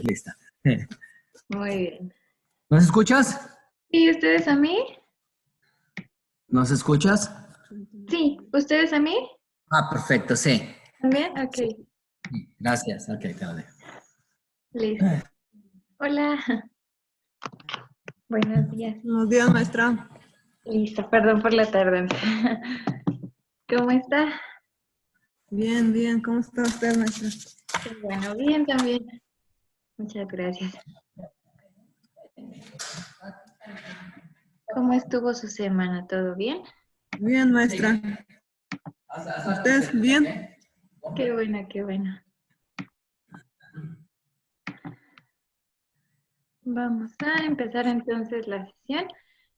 Lista. Muy bien. ¿Nos escuchas? ¿Y ustedes a mí? ¿Nos escuchas? Sí, ¿ustedes a mí? Ah, perfecto, sí. ¿También? Ok, Sí, gracias. Ok, te lo dejo. listo. Hola, buenos días. Buenos días, maestra. Listo, perdón por la tardanza. ¿Cómo está? Bien, bien. ¿Cómo está usted, maestra? Qué bueno, bien también. Muchas gracias. ¿Cómo estuvo su semana? ¿Todo bien? Bien, maestra. ¿Usted bien? Qué bueno, qué bueno. Vamos a empezar entonces la sesión.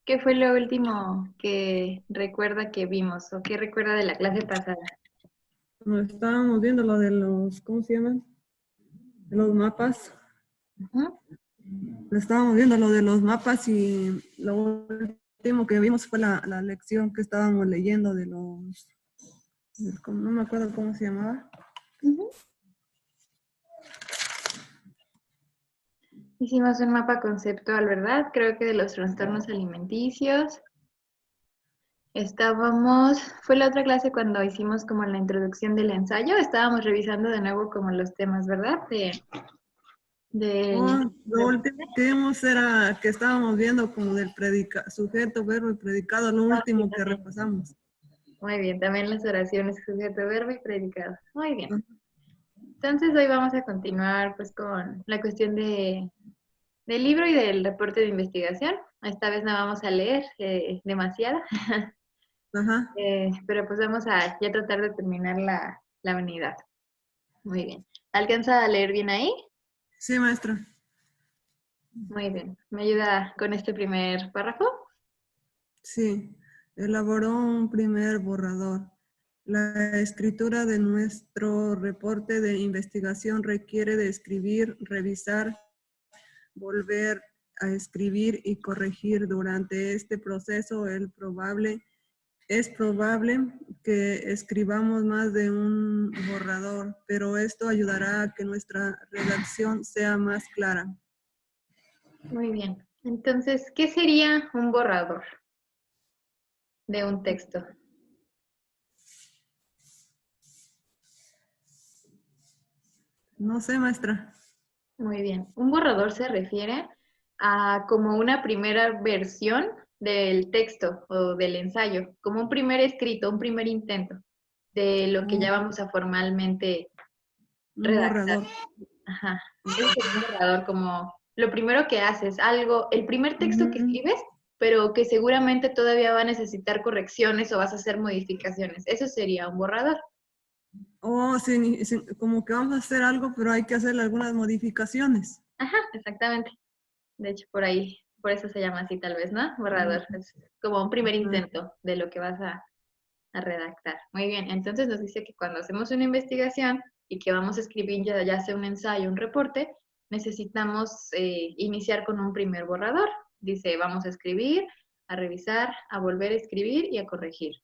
¿Qué fue lo último que recuerda que vimos o qué recuerda de la clase pasada? Bueno, estábamos viendo lo de los, ¿cómo se llaman? De los mapas. Ujú. Estábamos viendo lo de los mapas y lo último que vimos fue la lección que estábamos leyendo de los, no me acuerdo cómo se llamaba. Ujú. Hicimos un mapa conceptual, ¿verdad? Creo que de los trastornos alimenticios. Fue la otra clase cuando hicimos como la introducción del ensayo, estábamos revisando de nuevo como los temas, ¿verdad? Del Lo último que vimos era que estábamos viendo como del sujeto, verbo y predicado, lo Ah, sí, último que también. repasamos. Muy bien, también las oraciones, sujeto, verbo y predicado. Muy bien. Ah, Entonces hoy vamos a continuar pues con la cuestión del libro y del reporte de investigación. Esta vez no vamos a leer demasiado, Ajá. pero pues vamos a ya tratar de terminar la unidad. Muy bien. ¿Alcanza a leer bien ahí? Sí, maestra. Muy bien. ¿Me ayuda con este primer párrafo? Sí, elaboró un primer borrador. La escritura de nuestro reporte de investigación requiere de escribir, revisar, volver a escribir y corregir. Durante este proceso es probable que escribamos más de un borrador, pero esto ayudará a que nuestra redacción sea más clara. Muy bien. Entonces, ¿qué sería un borrador de un texto? No sé, maestra. Muy bien. Un borrador se refiere a como una primera versión del texto o del ensayo, como un primer escrito, un primer intento de lo que ya vamos a formalmente Un redactar. borrador. Ajá. Entonces, un borrador como lo primero que haces, algo, el primer texto que Ujú. escribes, pero que seguramente todavía va a necesitar correcciones o vas a hacer modificaciones. Eso sería un borrador. Oh, sí, sí, como que vamos a hacer algo, pero hay que hacerle algunas modificaciones. Ajá, exactamente. De hecho, por ahí, por eso se llama así tal vez, ¿no? Borrador. Es como un primer Ajá. intento de lo que vas a redactar. Muy bien, entonces nos dice que cuando hacemos una investigación y que vamos a escribir ya sea un ensayo, un reporte, necesitamos iniciar con un primer borrador. Dice, vamos a escribir, a revisar, a volver a escribir y a corregir.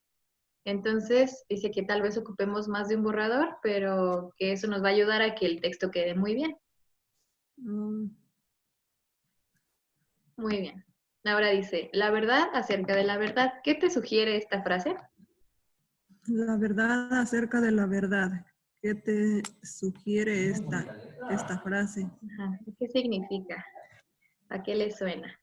Entonces, dice que tal vez ocupemos más de un borrador, pero que eso nos va a ayudar a que el texto quede muy bien. Mm, Muy bien. Ahora dice, la verdad acerca de la verdad. ¿Qué te sugiere esta frase? La verdad acerca de la verdad. ¿Qué te sugiere esta frase? Ajá. ¿Qué significa? ¿A qué le suena?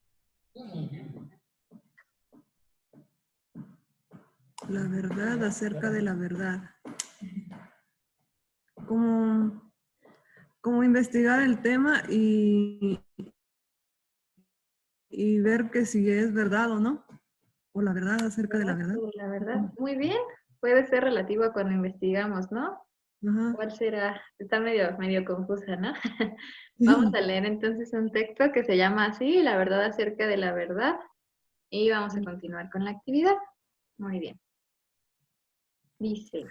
La verdad acerca de la verdad. Como, como investigar el tema y ver que si es verdad o no. O la verdad acerca de la ¿Verdad? verdad. Sobre la verdad. Muy bien. Puede ser relativo a cuando investigamos, ¿no? Ajá. ¿Cuál será? Está medio confusa, ¿no? Vamos a leer entonces un texto que se llama así, La verdad acerca de la verdad, y vamos a continuar con la actividad. Muy bien. Dice,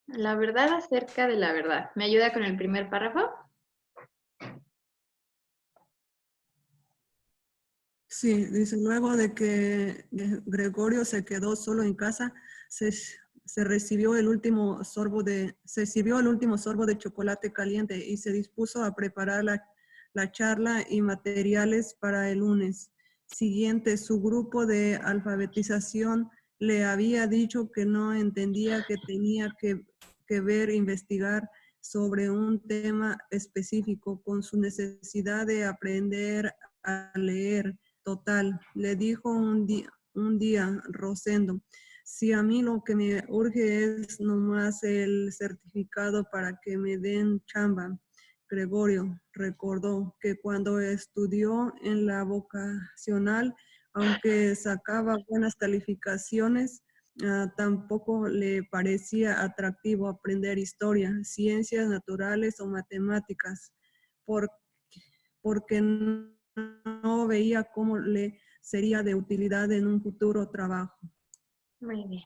la verdad acerca de la verdad. ¿Me ayuda con el primer párrafo? Sí, dice luego de que Gregorio se quedó solo en casa, se, se sirvió el último sorbo de chocolate caliente y se dispuso a preparar la charla y materiales para el lunes siguiente. Su grupo de alfabetización le había dicho que no entendía que tenía que ver, investigar sobre un tema específico con su necesidad de aprender a leer. Total, le dijo un día Rosendo, si a mí lo que me urge es nomás el certificado para que me den chamba. Gregorio recordó que cuando estudió en la vocacional, aunque sacaba buenas calificaciones, tampoco le parecía atractivo aprender historia, ciencias naturales o matemáticas, porque no veía cómo le sería de utilidad en un futuro trabajo. Muy bien.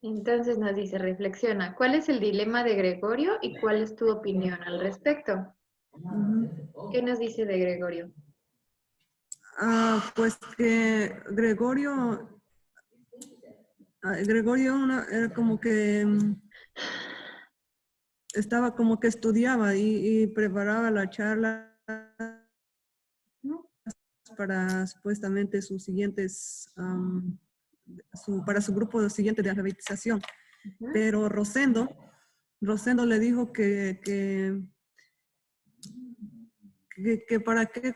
Entonces nos dice, reflexiona, ¿cuál es el dilema de Gregorio y cuál es tu opinión al respecto? ¿Qué nos dice de Gregorio? Pues que Gregorio era como que estaba como que estudiaba y preparaba la charla para supuestamente sus siguientes, para su grupo siguiente de alfabetización. Pero Rosendo le dijo que para qué,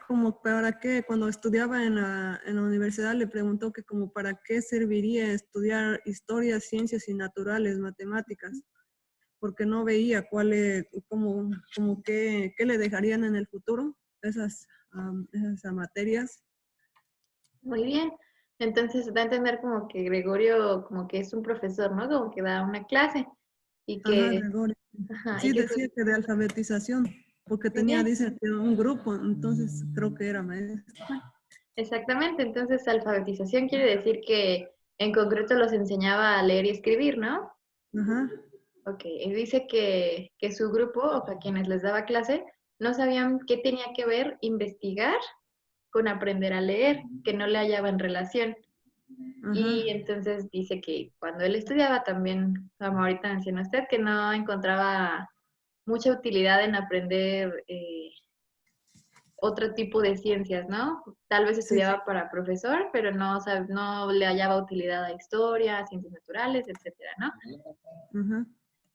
cuando estudiaba en la universidad le preguntó que como para qué serviría estudiar historia, ciencias y naturales, matemáticas, porque no veía qué le dejarían en el futuro esas materias. Muy bien. Entonces da a entender como que Gregorio como que es un profesor, ¿no? Como que da una clase y Ajá, que... Gregorio. Ajá, Sí, y que decía que de alfabetización, porque muy bien. dice, que un grupo, entonces creo que era maestro. Exactamente. Entonces alfabetización quiere decir que en concreto los enseñaba a leer y escribir, ¿no? Ajá. Ok, y dice que su grupo, o que a quienes les daba clase, no sabían qué tenía que ver investigar con aprender a leer, que no le hallaban relación. Ajá. Y entonces dice que cuando él estudiaba también, como ahorita mencionó usted, que no encontraba mucha utilidad en aprender otro tipo de ciencias, ¿no? Tal vez Sí, sí. estudiaba para profesor, pero no le hallaba utilidad a historia, ciencias naturales, etcétera, ¿no? Ajá.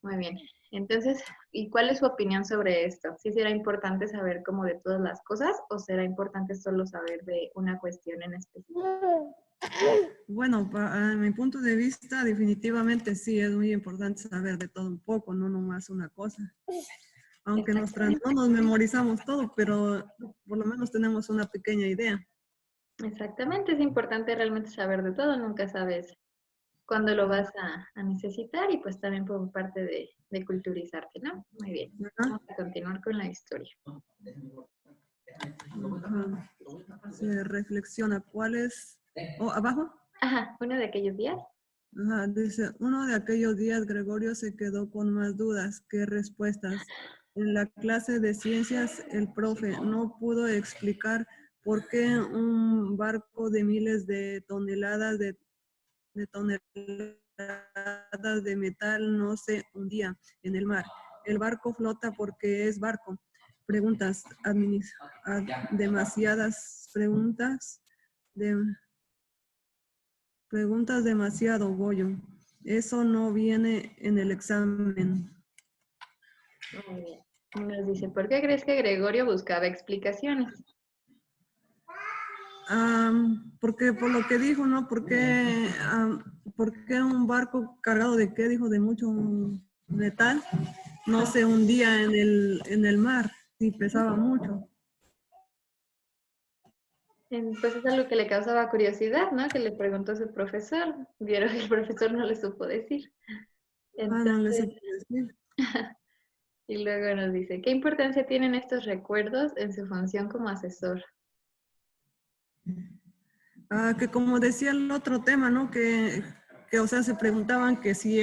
Muy bien. Entonces, ¿y cuál es su opinión sobre esto? ¿Sí será importante saber como de todas las cosas o será importante solo saber de una cuestión en específico? Bueno, a mi punto de vista, definitivamente sí, es muy importante saber de todo un poco, no nomás una cosa. Aunque no nos memorizamos todo, pero por lo menos tenemos una pequeña idea. Exactamente, es importante realmente saber de todo, nunca sabes cuándo lo vas a necesitar y pues también por parte de culturizarte, ¿no? Muy bien, Ajá. vamos a continuar con la historia. Ajá. Se reflexiona cuál es... ¿O abajo? Ajá, uno de aquellos días. Ajá, dice, uno de aquellos días Gregorio se quedó con más dudas que respuestas. En la clase de ciencias, el profe no pudo explicar por qué un barco de miles de toneladas de metal no se hundía en el mar. El barco flota porque es barco. Demasiadas preguntas. Preguntas demasiado, Goyo. Eso no viene en el examen. Muy bien. Nos dice, ¿por qué crees que Gregorio buscaba explicaciones? Porque por lo que dijo, ¿no? ¿Por qué un barco cargado de qué? Dijo, de mucho metal, no se hundía en el mar y pesaba mucho. Pues es algo que le causaba curiosidad, ¿no? Que le preguntó a su profesor. Vieron que el profesor no le supo decir. No le Entonces, supe decir. y luego nos dice, ¿qué importancia tienen estos recuerdos en su función como asesor? Que como decía el otro tema, ¿no? O sea, se preguntaban que si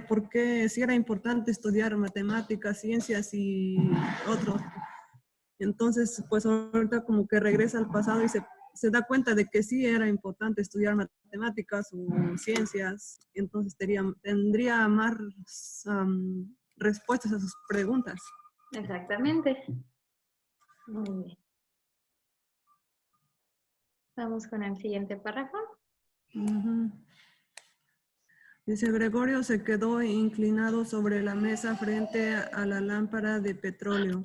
¿por qué? Si era importante estudiar matemáticas, ciencias y otros. Entonces, pues ahorita como que regresa al pasado y se da cuenta de que sí era importante estudiar matemáticas o ciencias, entonces tendría más respuestas a sus preguntas. Exactamente. Muy bien. Vamos con el siguiente párrafo. Ujú. Dice, Gregorio se quedó inclinado sobre la mesa frente a la lámpara de petróleo,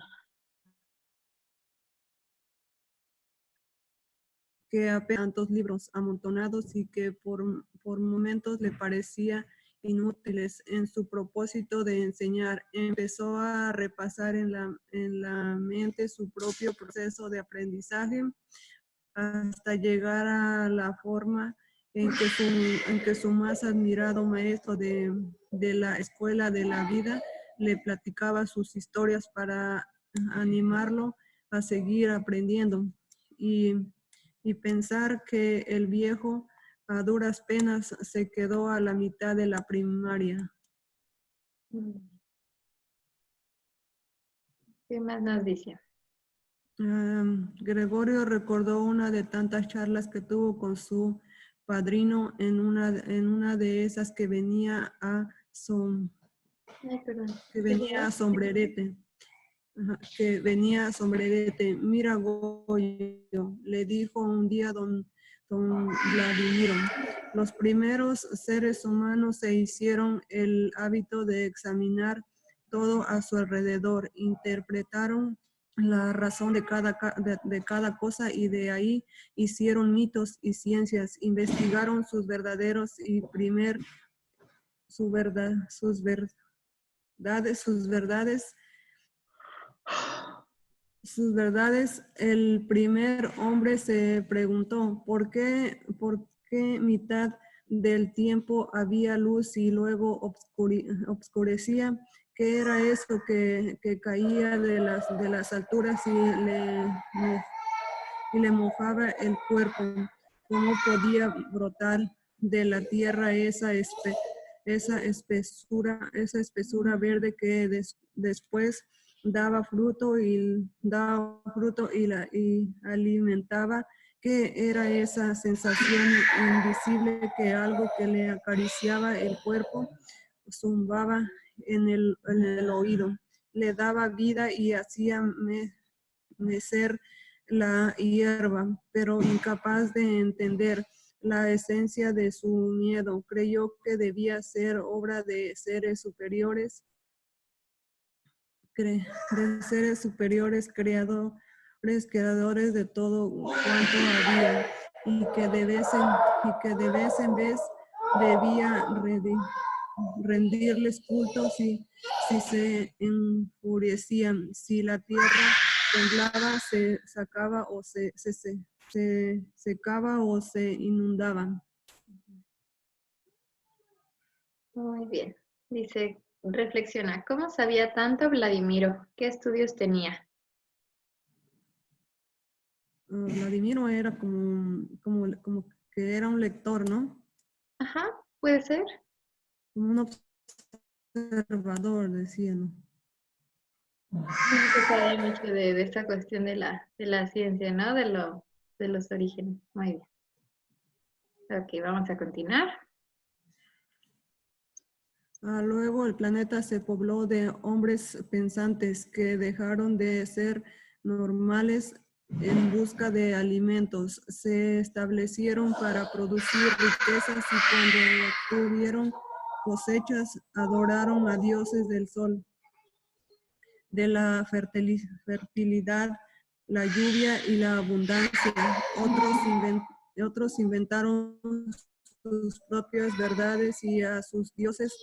que apenas tantos libros amontonados y que por momentos le parecía inútiles en su propósito de enseñar. Empezó a repasar en la mente su propio proceso de aprendizaje hasta llegar a la forma en que su más admirado maestro de la escuela de la vida le platicaba sus historias para animarlo a seguir aprendiendo. Y pensar que el viejo a duras penas se quedó a la mitad de la primaria. ¿Qué más nos dice? Gregorio recordó una de tantas charlas que tuvo con su padrino en una de esas que venía a Ay, perdón. sombrerete. Ajá, que venía a sombrerete. Mira, Goyo, le dijo un día don Vladimiro, los primeros seres humanos se hicieron el hábito de examinar todo a su alrededor, interpretaron la razón de cada cosa y de ahí hicieron mitos y ciencias, investigaron sus verdaderos y sus verdades, el primer hombre se preguntó, ¿por qué mitad del tiempo había luz y luego obscurecía? ¿Qué era eso que caía de las alturas y le mojaba el cuerpo? ¿Cómo podía brotar de la tierra esa espesura verde que después daba fruto y alimentaba? ¿Qué era esa sensación invisible que algo que le acariciaba el cuerpo zumbaba en el oído, le daba vida y hacía mecer la hierba, pero incapaz de entender la esencia de su miedo? Creyó que debía ser obra de seres superiores, creadores de todo cuanto había, y que de vez en vez debía rendirles culto si se enfurecían, si la tierra temblaba, se sacaba o se secaba o se inundaba. Muy bien. Dice, reflexiona, ¿cómo sabía tanto Vladimiro? ¿Qué estudios tenía? Vladimiro era como que era un lector, ¿no? Ajá, puede ser. Como un observador, decía, ¿no? Sí, se sabe mucho de esta cuestión de la ciencia, ¿no? De los orígenes. Muy bien. Ok, vamos a continuar. Luego el planeta se pobló de hombres pensantes que dejaron de ser normales en busca de alimentos. Se establecieron para producir riquezas y cuando tuvieron cosechas adoraron a dioses del sol, de la fertilidad, la lluvia y la abundancia. Otros inventaron sus propias verdades y a sus dioses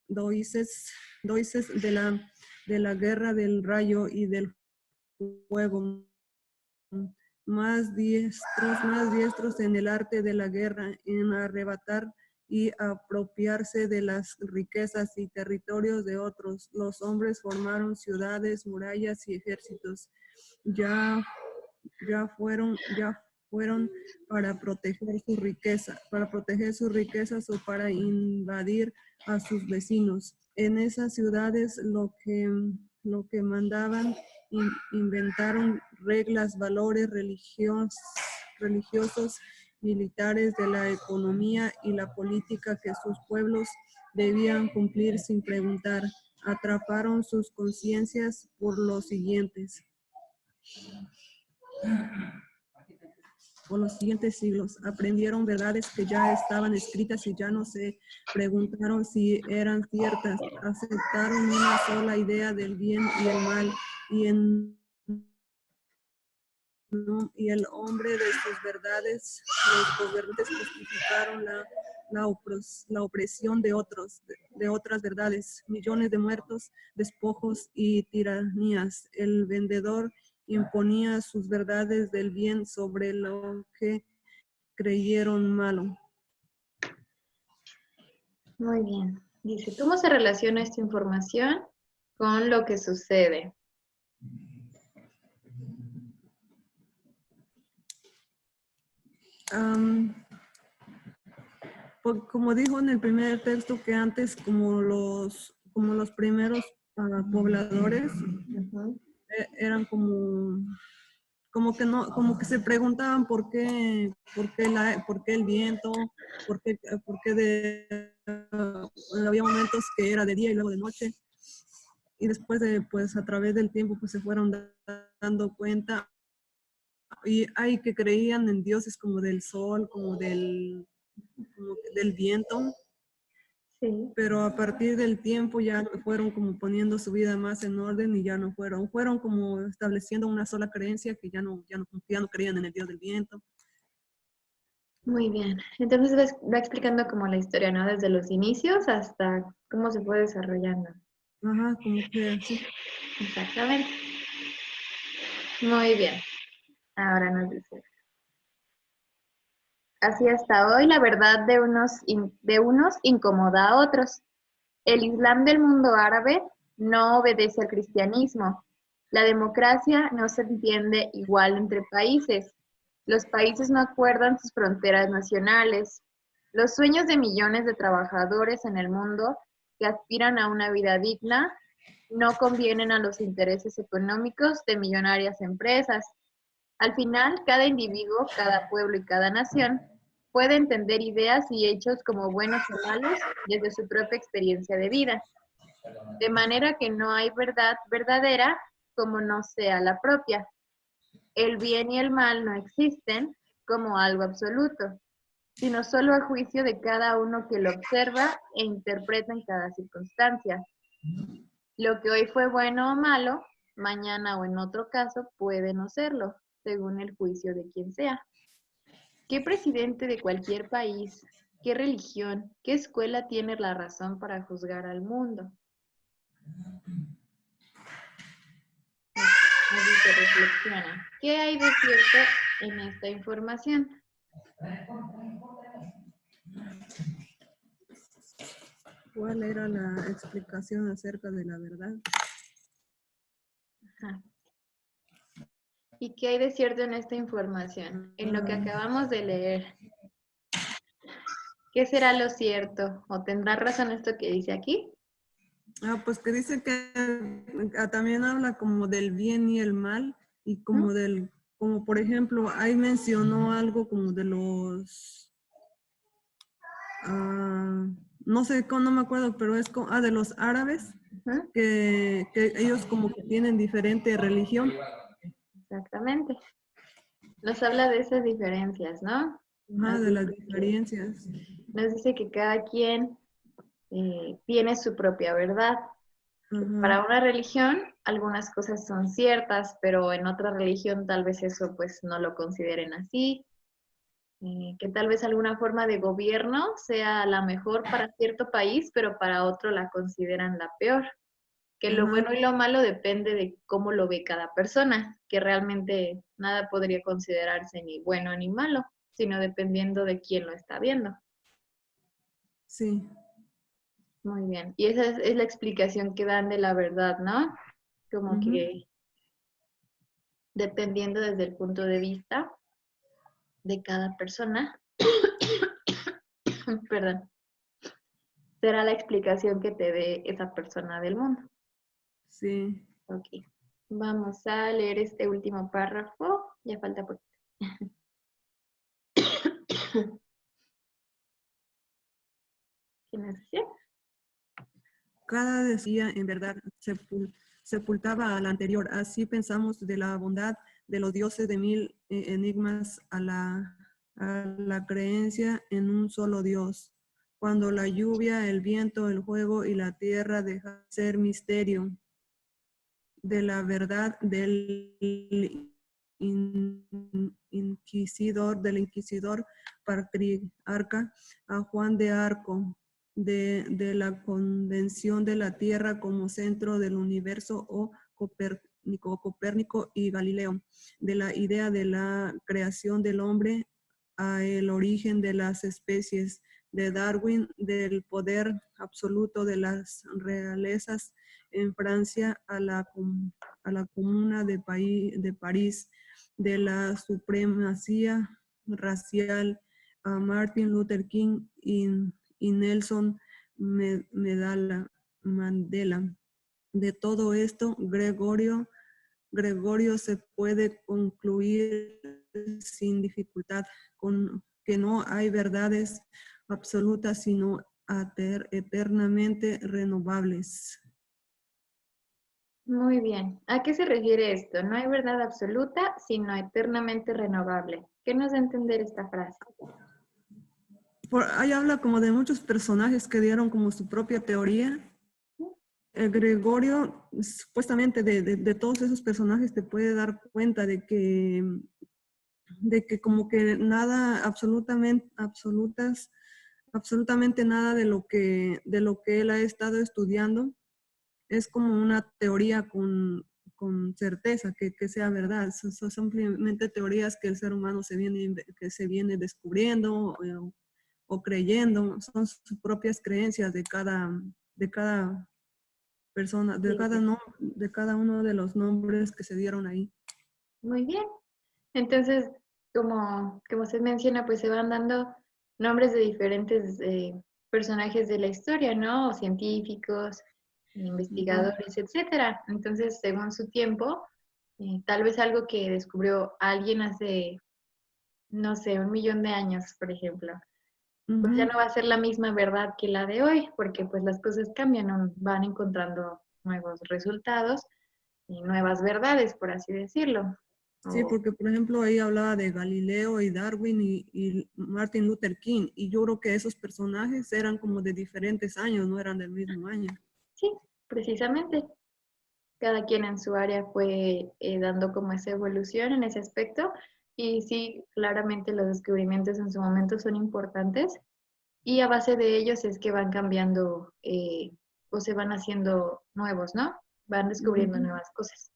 doices de la guerra del rayo y del fuego, más diestros en el arte de la guerra, en arrebatar y apropiarse de las riquezas y territorios de otros. Los hombres formaron ciudades, murallas y ejércitos. Ya fueron para proteger sus riquezas o para invadir a sus vecinos. En esas ciudades lo que mandaban inventaron reglas, valores religiosos, militares, de la economía y la política que sus pueblos debían cumplir sin preguntar. Atraparon sus conciencias por los siguientes siglos. Aprendieron verdades que ya estaban escritas y ya no se preguntaron si eran ciertas. Aceptaron una sola idea del bien y el mal, y el hombre de sus verdades. Los gobernantes justificaron la opresión de otras verdades, millones de muertos, despojos y tiranías. El vendedor imponía sus verdades del bien sobre lo que creyeron malo. Muy bien. Dice, ¿cómo se relaciona esta información con lo que sucede? Como dijo en el primer texto, que antes como los primeros pobladores eran como que se preguntaban por qué el viento, por qué había momentos que era de día y luego de noche, y después pues a través del tiempo pues se fueron dando cuenta, y hay que creían en dioses como del sol, como del viento. Sí. Pero a partir del tiempo ya fueron como poniendo su vida más en orden y ya no fueron como estableciendo una sola creencia, que ya no creían en el dios del viento. Muy bien. Entonces va explicando como la historia, ¿no? Desde los inicios hasta cómo se fue desarrollando. Ajá, como que sí. Exactamente. Muy bien. Ahora nos dice. Así hasta hoy la verdad de unos incomoda a otros. El Islam del mundo árabe no obedece al cristianismo. La democracia no se entiende igual entre países. Los países no acuerdan sus fronteras nacionales. Los sueños de millones de trabajadores en el mundo que aspiran a una vida digna no convienen a los intereses económicos de millonarias empresas. Al final, cada individuo, cada pueblo y cada nación puede entender ideas y hechos como buenos o malos desde su propia experiencia de vida, de manera que no hay verdad verdadera como no sea la propia. El bien y el mal no existen como algo absoluto, sino solo a juicio de cada uno que lo observa e interpreta en cada circunstancia. Lo que hoy fue bueno o malo, mañana o en otro caso puede no serlo, según el juicio de quien sea. ¿Qué presidente de cualquier país, qué religión, qué escuela tiene la razón para juzgar al mundo? Así se reflexiona. ¿Qué hay de cierto en esta información? ¿Cuál era la explicación acerca de la verdad? Ajá. ¿Y qué hay de cierto en esta información? En lo que acabamos de leer. ¿Qué será lo cierto? ¿O tendrá razón esto que dice aquí? Pues que dice que también habla como del bien y el mal, y como como por ejemplo, ahí mencionó algo como de los, no sé, no me acuerdo, pero es como, de los árabes, que ellos como que tienen diferente religión. Exactamente. Nos habla de esas diferencias, ¿no? Ajá, de las diferencias. Nos dice que cada quien tiene su propia verdad. Ajá. Para una religión, algunas cosas son ciertas, pero en otra religión tal vez eso pues no lo consideren así. Que tal vez alguna forma de gobierno sea la mejor para cierto país, pero para otro la consideran la peor. Que lo bueno y lo malo depende de cómo lo ve cada persona, que realmente nada podría considerarse ni bueno ni malo, sino dependiendo de quién lo está viendo. Sí. Muy bien. Y esa es la explicación que dan de la verdad, ¿no? Como que dependiendo desde el punto de vista de cada persona, perdón, será la explicación que te dé esa persona del mundo. Sí. Ok. Vamos a leer este último párrafo. Ya falta poquito. ¿Qué nos dice? Cada decía en verdad sepultaba al anterior. Así pensamos de la bondad de los dioses de mil enigmas a la creencia en un solo Dios. Cuando la lluvia, el viento, el fuego y la tierra dejan de ser misterio de la verdad del inquisidor patriarca a Juan de Arco, de la convención de la Tierra como centro del universo o Copérnico y Galileo, de la idea de la creación del hombre a el origen de las especies, de Darwin, del poder absoluto de las realezas en Francia a la Comuna de París, de la supremacía racial a Martin Luther King y Nelson Mandela. De todo esto, Gregorio se puede concluir sin dificultad con que no hay verdades absolutas, sino eternamente renovables. Muy bien. ¿A qué se refiere esto? No hay verdad absoluta, sino eternamente renovable. ¿Qué nos da a entender esta frase? Ahí habla como de muchos personajes que dieron como su propia teoría. Gregorio, supuestamente de todos esos personajes te puede dar cuenta de que como que nada, absolutamente nada de lo que él ha estado estudiando es como una teoría con certeza que sea verdad. Son simplemente teorías que el ser humano se viene descubriendo o creyendo. Son sus propias creencias de cada persona, de cada uno de los nombres que se dieron ahí. Muy bien. Entonces, como se menciona, pues se van dando nombres de diferentes personajes de la historia, ¿no? O científicos, investigadores, etcétera. Entonces, según su tiempo, tal vez algo que descubrió alguien hace, no sé, 1.000.000 de años, por ejemplo, pues ya no va a ser la misma verdad que la de hoy, porque pues las cosas cambian, ¿no? Van encontrando nuevos resultados y nuevas verdades, por así decirlo. Sí, porque por ejemplo ahí hablaba de Galileo y Darwin y Martin Luther King, y yo creo que esos personajes eran como de diferentes años, no eran del mismo año. Sí, precisamente. Cada quien en su área fue dando como esa evolución en ese aspecto. Y sí, claramente los descubrimientos en su momento son importantes. Y a base de ellos es que van cambiando o se van haciendo nuevos, ¿no? Van descubriendo nuevas cosas.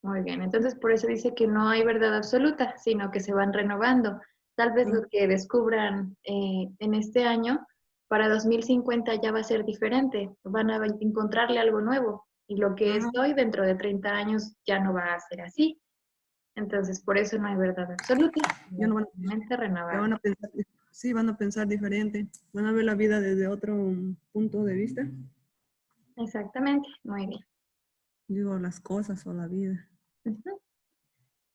Muy bien, entonces por eso dice que no hay verdad absoluta, sino que se van renovando. Tal vez lo que descubran en este año, para 2050 ya va a ser diferente, van a encontrarle algo nuevo. Y lo que es hoy, dentro de 30 años, ya no va a ser así. Entonces, por eso no hay verdad absoluta, Ya no renovable. van a pensar diferente, van a ver la vida desde otro punto de vista. Exactamente, muy bien. Digo, las cosas o la vida.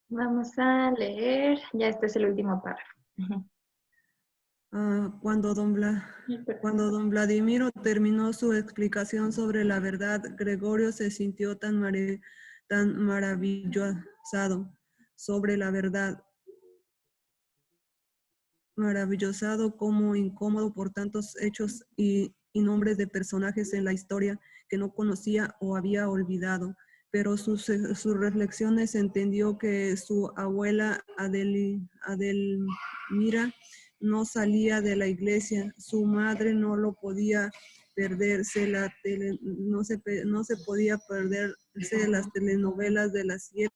Vamos a leer, ya este es el último párrafo. Cuando don Vladimiro terminó su explicación sobre la verdad, Gregorio se sintió tan maravillosado sobre la verdad, maravillosado como incómodo por tantos hechos y nombres de personajes en la historia que no conocía o había olvidado. Pero sus reflexiones entendió que su abuela Adelmira no salía de la iglesia, su madre no lo podía perderse, no se podía perderse las telenovelas de las 7,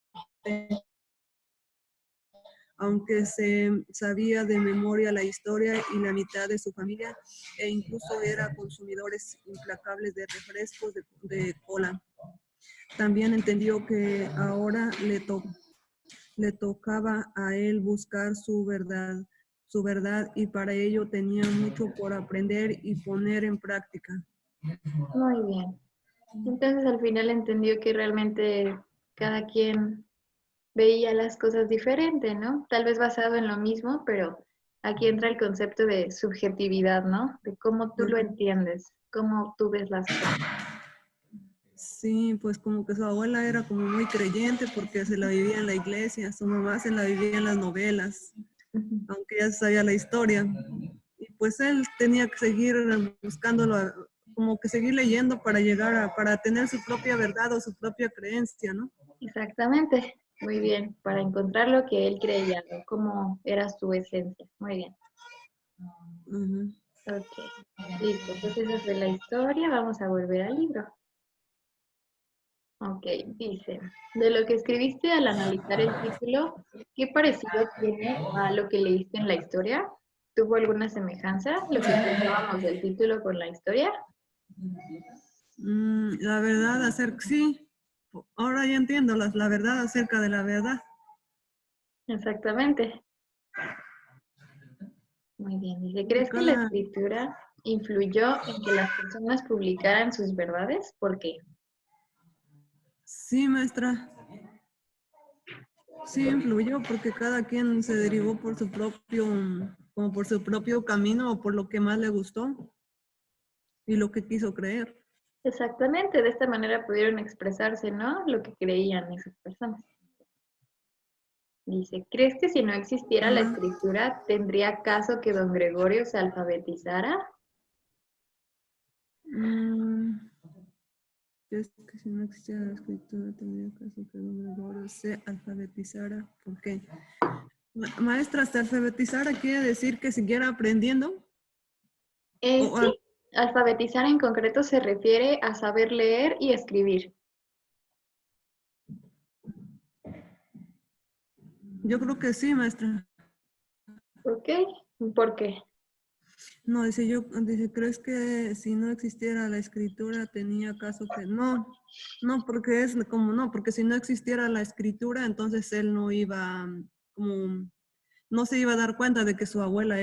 aunque se sabía de memoria la historia y la mitad de su familia, e incluso era consumidores implacables de refrescos de cola. También entendió que ahora le tocaba a él buscar su verdad, y para ello tenía mucho por aprender y poner en práctica. Muy bien. Entonces al final entendió que realmente cada quien veía las cosas diferente, ¿no? Tal vez basado en lo mismo, pero aquí entra el concepto de subjetividad, ¿no? De cómo tú lo Ujú. entiendes, cómo tú ves las cosas. Sí, pues como que su abuela era como muy creyente porque se la vivía en la iglesia, su mamá se la vivía en las novelas, Ujú. aunque ya sabía la historia. Y pues él tenía que seguir buscándolo, como que seguir leyendo para llegar a, para tener su propia verdad o su propia creencia, ¿no? Exactamente, muy bien, para encontrar lo que él creía, ¿no? Cómo era su esencia. Muy bien, Ujú. ok, listo. Entonces esa fue la historia, vamos a volver al libro. Ok, dice, de lo que escribiste al analizar el título, ¿qué parecido tiene a lo que leíste en la historia? ¿Tuvo alguna semejanza lo que pensábamos del título con la historia? La verdad acerca, sí, ahora ya entiendo la verdad acerca de la verdad. Exactamente. Muy bien, dice, Porque ¿crees que la cada, escritura influyó en que las personas publicaran sus verdades? ¿Por qué? sí, maestra, sí influyó porque cada quien se derivó por su propio, como por su propio camino o por lo que más le gustó y lo que quiso creer. Exactamente, de esta manera pudieron expresarse, ¿no? Lo que creían esas personas. Dice, ¿crees que si no existiera la Ajá. escritura, tendría caso que don Gregorio se alfabetizara? Mm, es que si no existiera la escritura, tendría caso que don Gregorio se alfabetizara. ¿Por qué? Maestra, ¿se alfabetizara quiere decir que siguiera aprendiendo? O, Sí, alfabetizar en concreto se refiere a saber leer y escribir. yo creo que sí, maestra. ¿Ok? ¿Por qué? No, dice, ¿crees que si no existiera la escritura tenía caso que no? No, porque es como no, porque si no existiera la escritura, entonces él no iba, como, no se iba a dar cuenta de que su abuela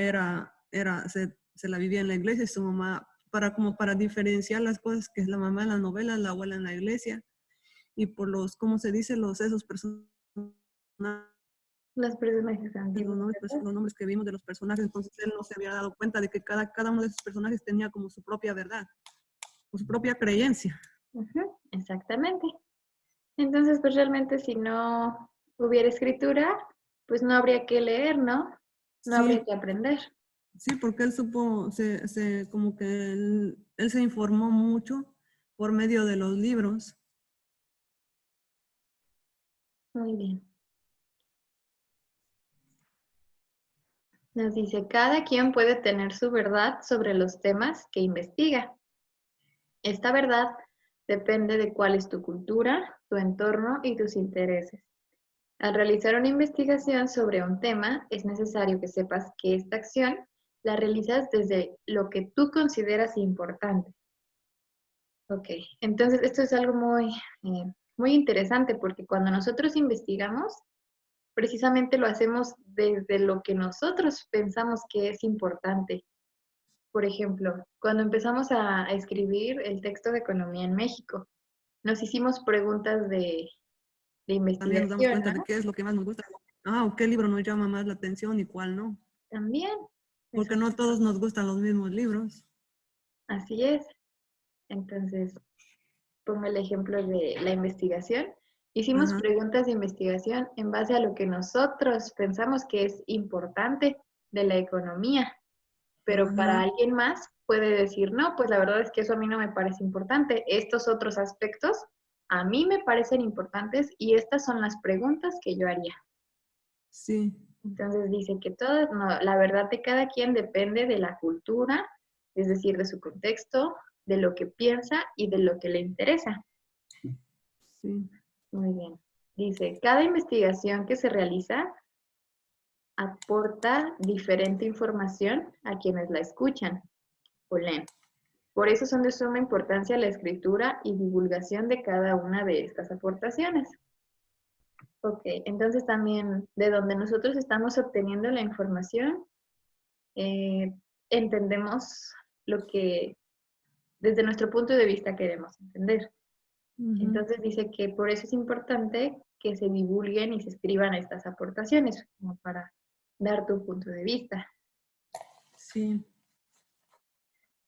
se la vivía en la iglesia y su mamá, como para diferenciar las cosas, que es la mamá en las novelas, la abuela en la iglesia, y por los, ¿cómo se dice? Esos personajes, Los personajes antiguos, ¿verdad? los nombres que vimos de los personajes, entonces él no se había dado cuenta de que cada uno de esos personajes tenía como su propia verdad, o su propia creencia. Ujú, exactamente. Entonces, pues realmente si no hubiera escritura, pues no habría que leer, ¿no? No habría Sí, que aprender. sí, porque él supo, como que él se informó mucho por medio de los libros. Muy bien. Nos dice, cada quien puede tener su verdad sobre los temas que investiga. Esta verdad depende de cuál es tu cultura, tu entorno y tus intereses. Al realizar una investigación sobre un tema, es necesario que sepas que esta acción la realizas desde lo que tú consideras importante. Ok, entonces esto es algo muy interesante porque cuando nosotros investigamos, precisamente lo hacemos desde lo que nosotros pensamos que es importante. Por ejemplo, cuando empezamos a escribir el texto de economía en México, nos hicimos preguntas de También nos damos investigación, cuenta de ¿no? qué es lo que más nos gusta. Ah, o qué libro nos llama más la atención y cuál no. También, Porque eso, no todos nos gustan los mismos libros. así es. Entonces, pongo el ejemplo de la investigación. Hicimos Ajá. preguntas de investigación en base a lo que nosotros pensamos que es importante de la economía, pero para Ajá. alguien más puede decir, no, pues la verdad es que eso a mí no me parece importante. Estos otros aspectos a mí me parecen importantes y estas son las preguntas que yo haría. Sí, Entonces dice que todo, no, la verdad de cada quien depende de la cultura, es decir, de su contexto, de lo que piensa y de lo que le interesa. sí. Muy bien. Dice, cada investigación que se realiza aporta diferente información a quienes la escuchan o leen. Por eso son de suma importancia la escritura y divulgación de cada una de estas aportaciones. Ok, entonces también de donde nosotros estamos obteniendo la información, eh, entendemos lo que desde nuestro punto de vista queremos entender. Ujú. Entonces dice que por eso es importante que se divulguen y se escriban estas aportaciones, como para dar tu punto de vista. Sí.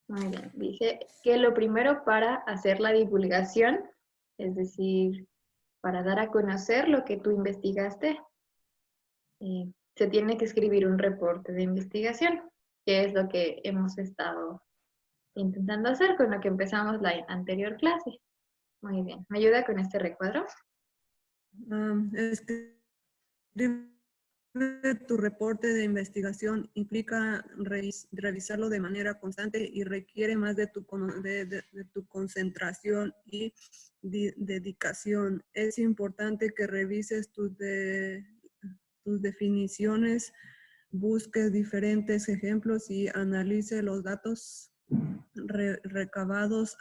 Muy bien, dice que lo primero para hacer la divulgación, es decir, para dar a conocer lo que tú investigaste, se tiene que escribir un reporte de investigación, que es lo que hemos estado intentando hacer con lo que empezamos la anterior clase. Muy bien, ¿me ayuda con este recuadro? Escribe tu reporte de investigación implica revisarlo de manera constante y requiere más de tu concentración y dedicación. Es importante que revises tus definiciones, busques diferentes ejemplos y analice los datos recabados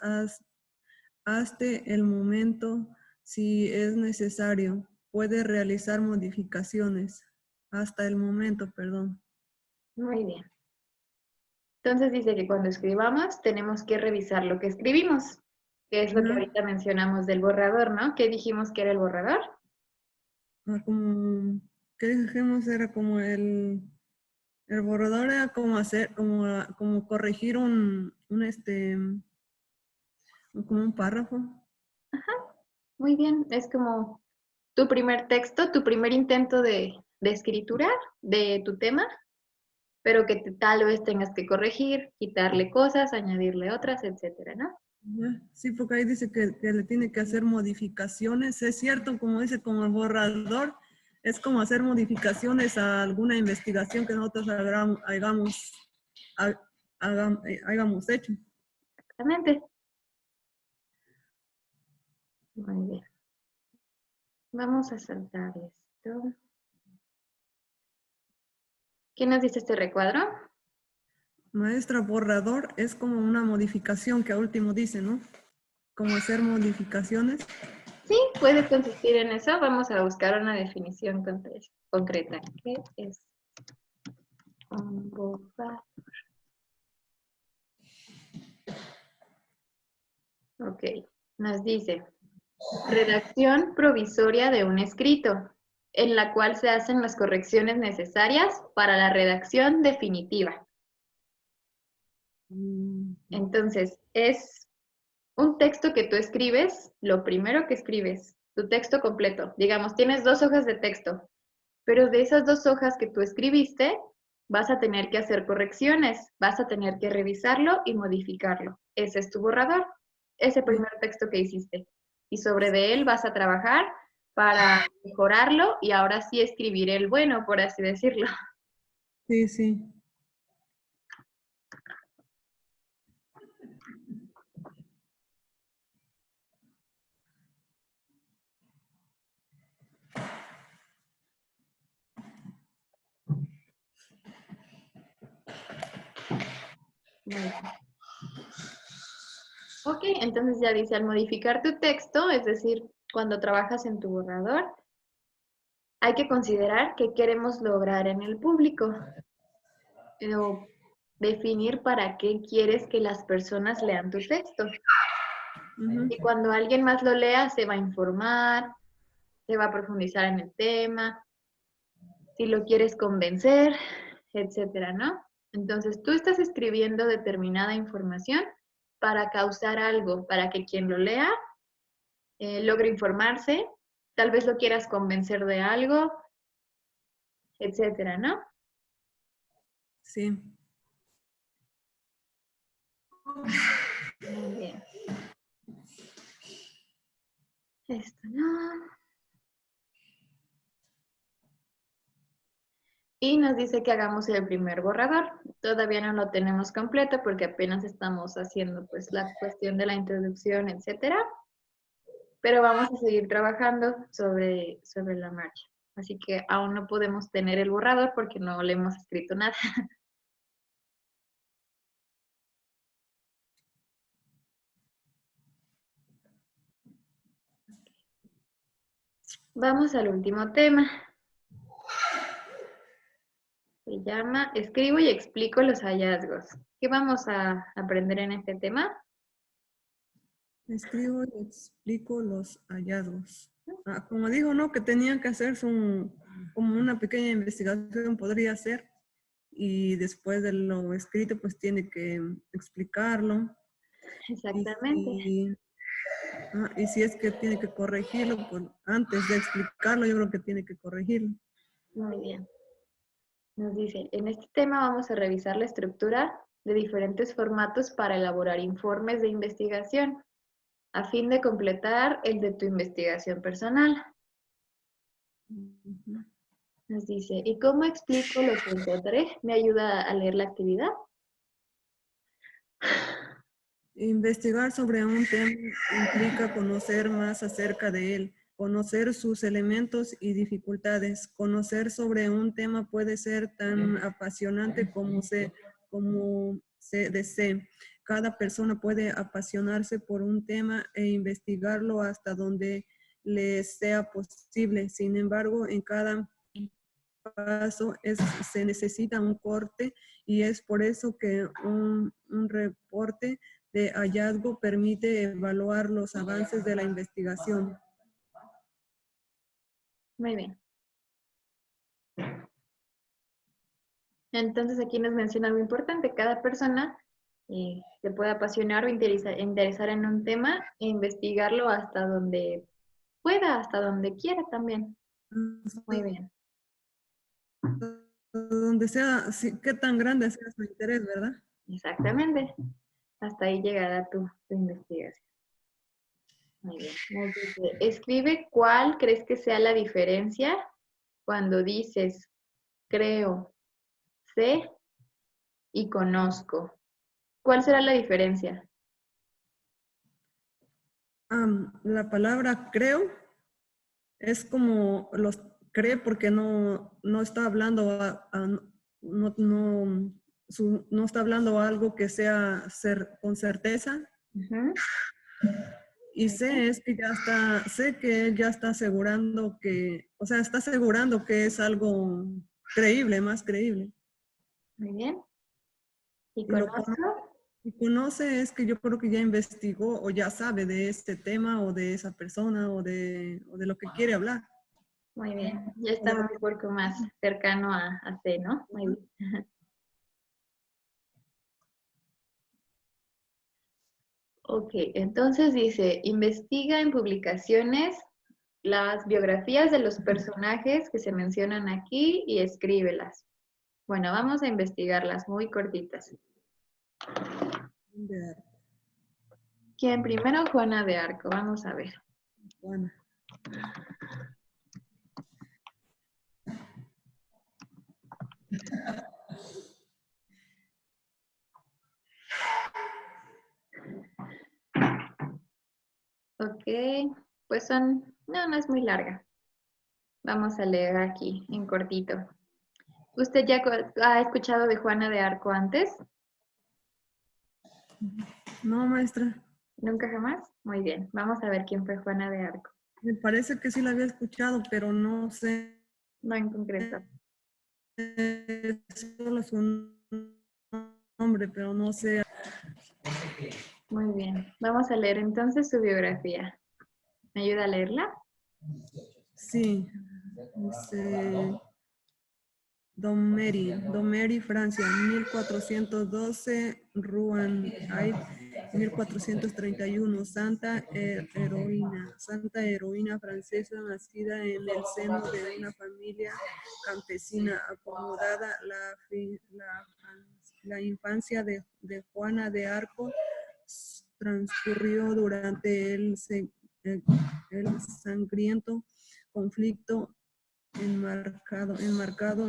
hasta el momento. Si es necesario, puede realizar modificaciones. Hasta el momento, perdón. Muy bien. Entonces dice que cuando escribamos tenemos que revisar lo que escribimos, que es lo que Ajá. ahorita mencionamos del borrador, ¿no? ¿Qué dijimos que era el borrador? Como, ¿qué dijimos? Era como el borrador era como hacer, como corregir como un párrafo. Muy bien, es como tu primer texto, tu primer intento de escritura de tu tema, pero que tal vez tengas que corregir, quitarle cosas, añadirle otras, etcétera, ¿no? Ajá. Sí, porque ahí dice que le tiene que hacer modificaciones. Es cierto, como dice, como el borrador, es como hacer modificaciones a alguna investigación que nosotros hayamos hecho. Exactamente. Muy bien. Vamos a saltar esto. ¿Qué nos dice este recuadro? Maestra, borrador es como una modificación que a último dice, ¿no? Como hacer modificaciones. Sí, puede consistir en eso. Vamos a buscar una definición concreta. ¿Qué es un borrador? Ok, nos dice, redacción provisoria de un escrito, en la cual se hacen las correcciones necesarias para la redacción definitiva. Entonces, es un texto que tú escribes, lo primero que escribes, tu texto completo. Digamos, tienes 2 hojas de texto, pero de esas 2 hojas que tú escribiste, vas a tener que hacer correcciones, vas a tener que revisarlo y modificarlo. Ese es tu borrador, ese primer texto que hiciste. Y sobre de él vas a trabajar para mejorarlo y ahora sí escribir el bueno, por así decirlo. Sí, sí. Muy bien. Ok, entonces ya dice, al modificar tu texto, es decir, cuando trabajas en tu borrador, hay que considerar qué queremos lograr en el público. O definir para qué quieres que las personas lean tu texto. Ujú. Y cuando alguien más lo lea, se va a informar, se va a profundizar en el tema, si lo quieres convencer, etcétera, ¿no? Entonces, tú estás escribiendo determinada información para causar algo, para que quien lo lea logre informarse, tal vez lo quieras convencer de algo, etcétera, ¿no? Sí. Muy bien. Esto no. Y nos dice que hagamos el primer borrador. Todavía no lo tenemos completo porque apenas estamos haciendo pues la cuestión de la introducción, etcétera. Pero vamos a seguir trabajando sobre la marcha. Así que aún no podemos tener el borrador porque no le hemos escrito nada. Vamos al último tema. Se llama Escribo y explico los hallazgos. ¿Qué vamos a aprender en este tema? Escribo y explico los hallazgos. Como dijo, ¿no? Que tenían que hacer como una pequeña investigación, podría ser. Y después de lo escrito, pues tiene que explicarlo. Exactamente. Y si es que tiene que corregirlo, pues antes de explicarlo, yo creo que tiene que corregirlo. Muy bien. Nos dice, en este tema vamos a revisar la estructura de diferentes formatos para elaborar informes de investigación, a fin de completar el de tu investigación personal. Ujú. Nos dice, ¿y cómo explico lo que encontré? ¿Me ayuda a leer la actividad? Investigar sobre un tema implica conocer más acerca de él, conocer sus elementos y dificultades. Conocer sobre un tema puede ser tan apasionante como se desee. Cada persona puede apasionarse por un tema e investigarlo hasta donde le sea posible. Sin embargo, en cada paso se necesita un corte y es por eso que un reporte de hallazgo permite evaluar los avances de la investigación. Muy bien. Entonces aquí nos menciona algo importante. Cada persona se puede apasionar o interesar en un tema e investigarlo hasta donde pueda, hasta donde quiera también. Muy bien. Donde sea, qué tan grande sea su interés, ¿verdad? Exactamente. Hasta ahí llegará tu investigación. Muy bien. Nos dice, escribe cuál crees que sea la diferencia cuando dices creo, sé y conozco. ¿Cuál será la diferencia? La palabra creo es como los cree porque no está hablando no está hablando algo que sea con certeza. Ujú. Y sé que él ya está asegurando está asegurando que es algo creíble, más creíble. Muy bien. ¿Y Y conozco? y conoce es que yo creo que ya investigó o ya sabe de este tema o de esa persona o de lo que quiere hablar. Muy bien. Ya estamos un poco más cercano a C, ¿no? Muy bien. Ok, entonces dice, investiga en publicaciones las biografías de los personajes que se mencionan aquí y escríbelas. Bueno, vamos a investigarlas muy cortitas. ¿Quién primero? Juana de Arco. Vamos a ver. Bueno, Ok, pues no es muy larga. Vamos a leer aquí en cortito. ¿Usted ya ha escuchado de Juana de Arco antes? no, maestra. ¿Nunca jamás? Muy bien, vamos a ver quién fue Juana de Arco. Me parece que sí la había escuchado, pero no sé No en concreto. solo su nombre, pero no sé. Muy bien, vamos a leer entonces su biografía. ¿Me ayuda a leerla? Sí, dice Domery, Francia, 1412, Rouen, 1431, Santa heroína francesa, nacida en el seno de una familia campesina acomodada. La infancia de Juana de Arco transcurrió durante el sangriento conflicto enmarcado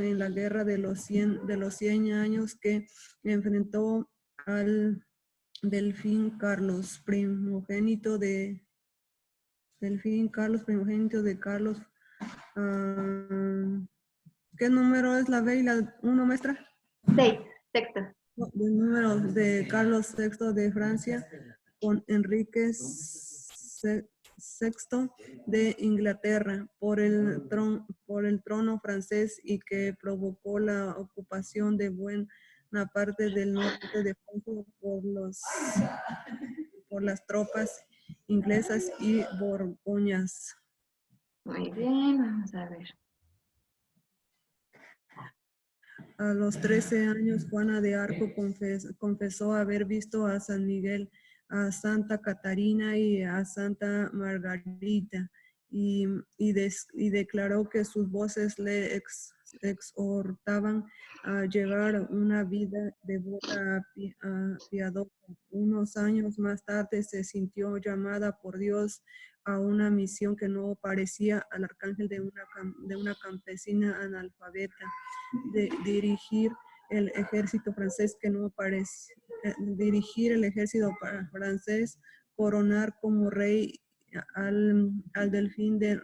en la guerra de los 100 años que enfrentó al Delfín Carlos, primogénito de Carlos. ¿Qué número es la B y la 1, maestra? 6, sexto. El número de Carlos VI de Francia con Enrique VI de Inglaterra por el trono francés y que provocó la ocupación de buena parte del norte de Francia por las tropas inglesas y borgoñas. Muy bien, vamos a ver. A los 13 años, Juana de Arco confesó haber visto a San Miguel, a Santa Catarina y a Santa Margarita, y declaró que sus voces le exhortaban a llevar una vida devota piadosa. Unos años más tarde se sintió llamada por Dios a una misión que no parecía al arcángel de una campesina analfabeta, de dirigir el ejército francés que no parece, dirigir el ejército francés, coronar como rey al delfín de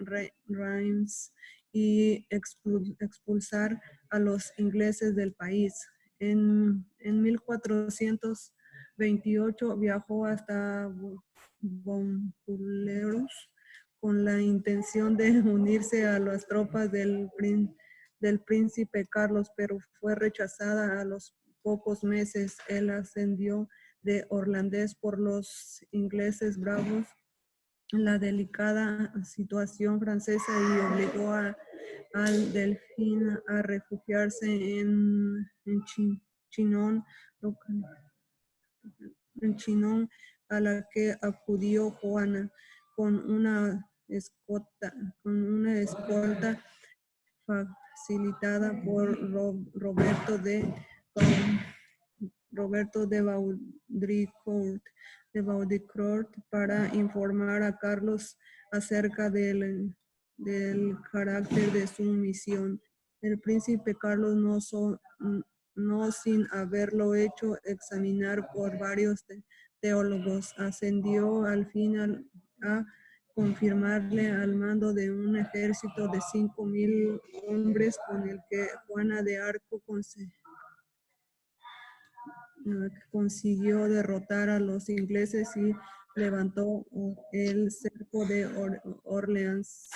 Reims y expulsar a los ingleses del país. En 1428 viajó hasta Bonculeros con la intención de unirse a las tropas del príncipe Carlos, pero fue rechazada a los pocos meses. Él ascendió de holandés por los ingleses bravos la delicada situación francesa y obligó al delfín a refugiarse en Chinon, a la que acudió Juana con una escolta facilitada por Roberto de Baudricourt para informar a Carlos acerca del carácter de su misión. El príncipe Carlos, no sin haberlo hecho examinar por varios teólogos, ascendió al final a confirmarle al mando de un ejército de 5,000 hombres con el que Juana de Arco consiguió derrotar a los ingleses y levantó el cerco de Orleans,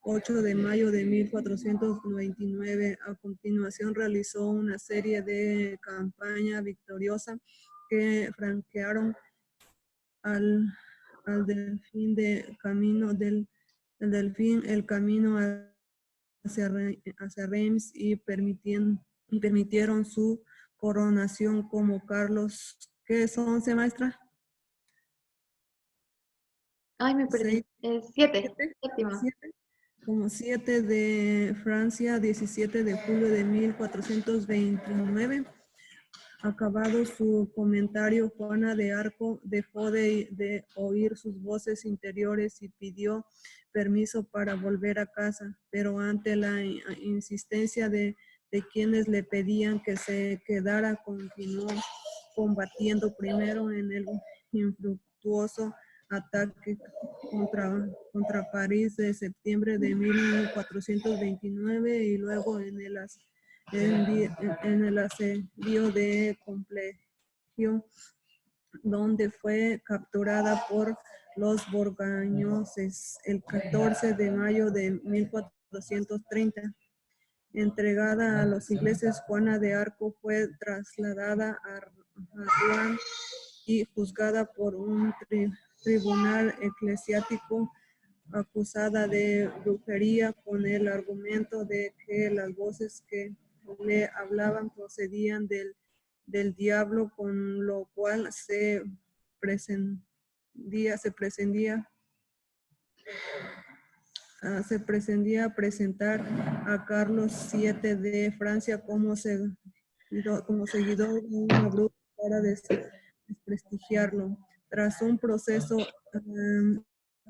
8 de mayo de 1499. A continuación realizó una serie de campañas victoriosas que franquearon al delfín el camino hacia Reims y permitieron su coronación como Carlos. ¿Qué es 11, maestra? Ay, me perdí. Es 7, séptimo. 7. Como 7 de Francia, 17 de julio de 1429. Acabado su comentario, Juana de Arco dejó de oír sus voces interiores y pidió permiso para volver a casa, pero ante la insistencia de quienes le pedían que se quedara, continuó combatiendo primero en el infructuoso ataque contra París de septiembre de 1429 y luego en el asedio de Complejo, donde fue capturada por los borgoñones el 14 de mayo de 1430. Entregada a los ingleses, Juana de Arco fue trasladada a Rouen y juzgada por un tribunal eclesiástico, acusada de brujería con el argumento de que las voces que le hablaban procedían del diablo, con lo cual se pretendía presentar a Carlos VII de Francia como seguidor de una bruja para desprestigiarlo. Tras un proceso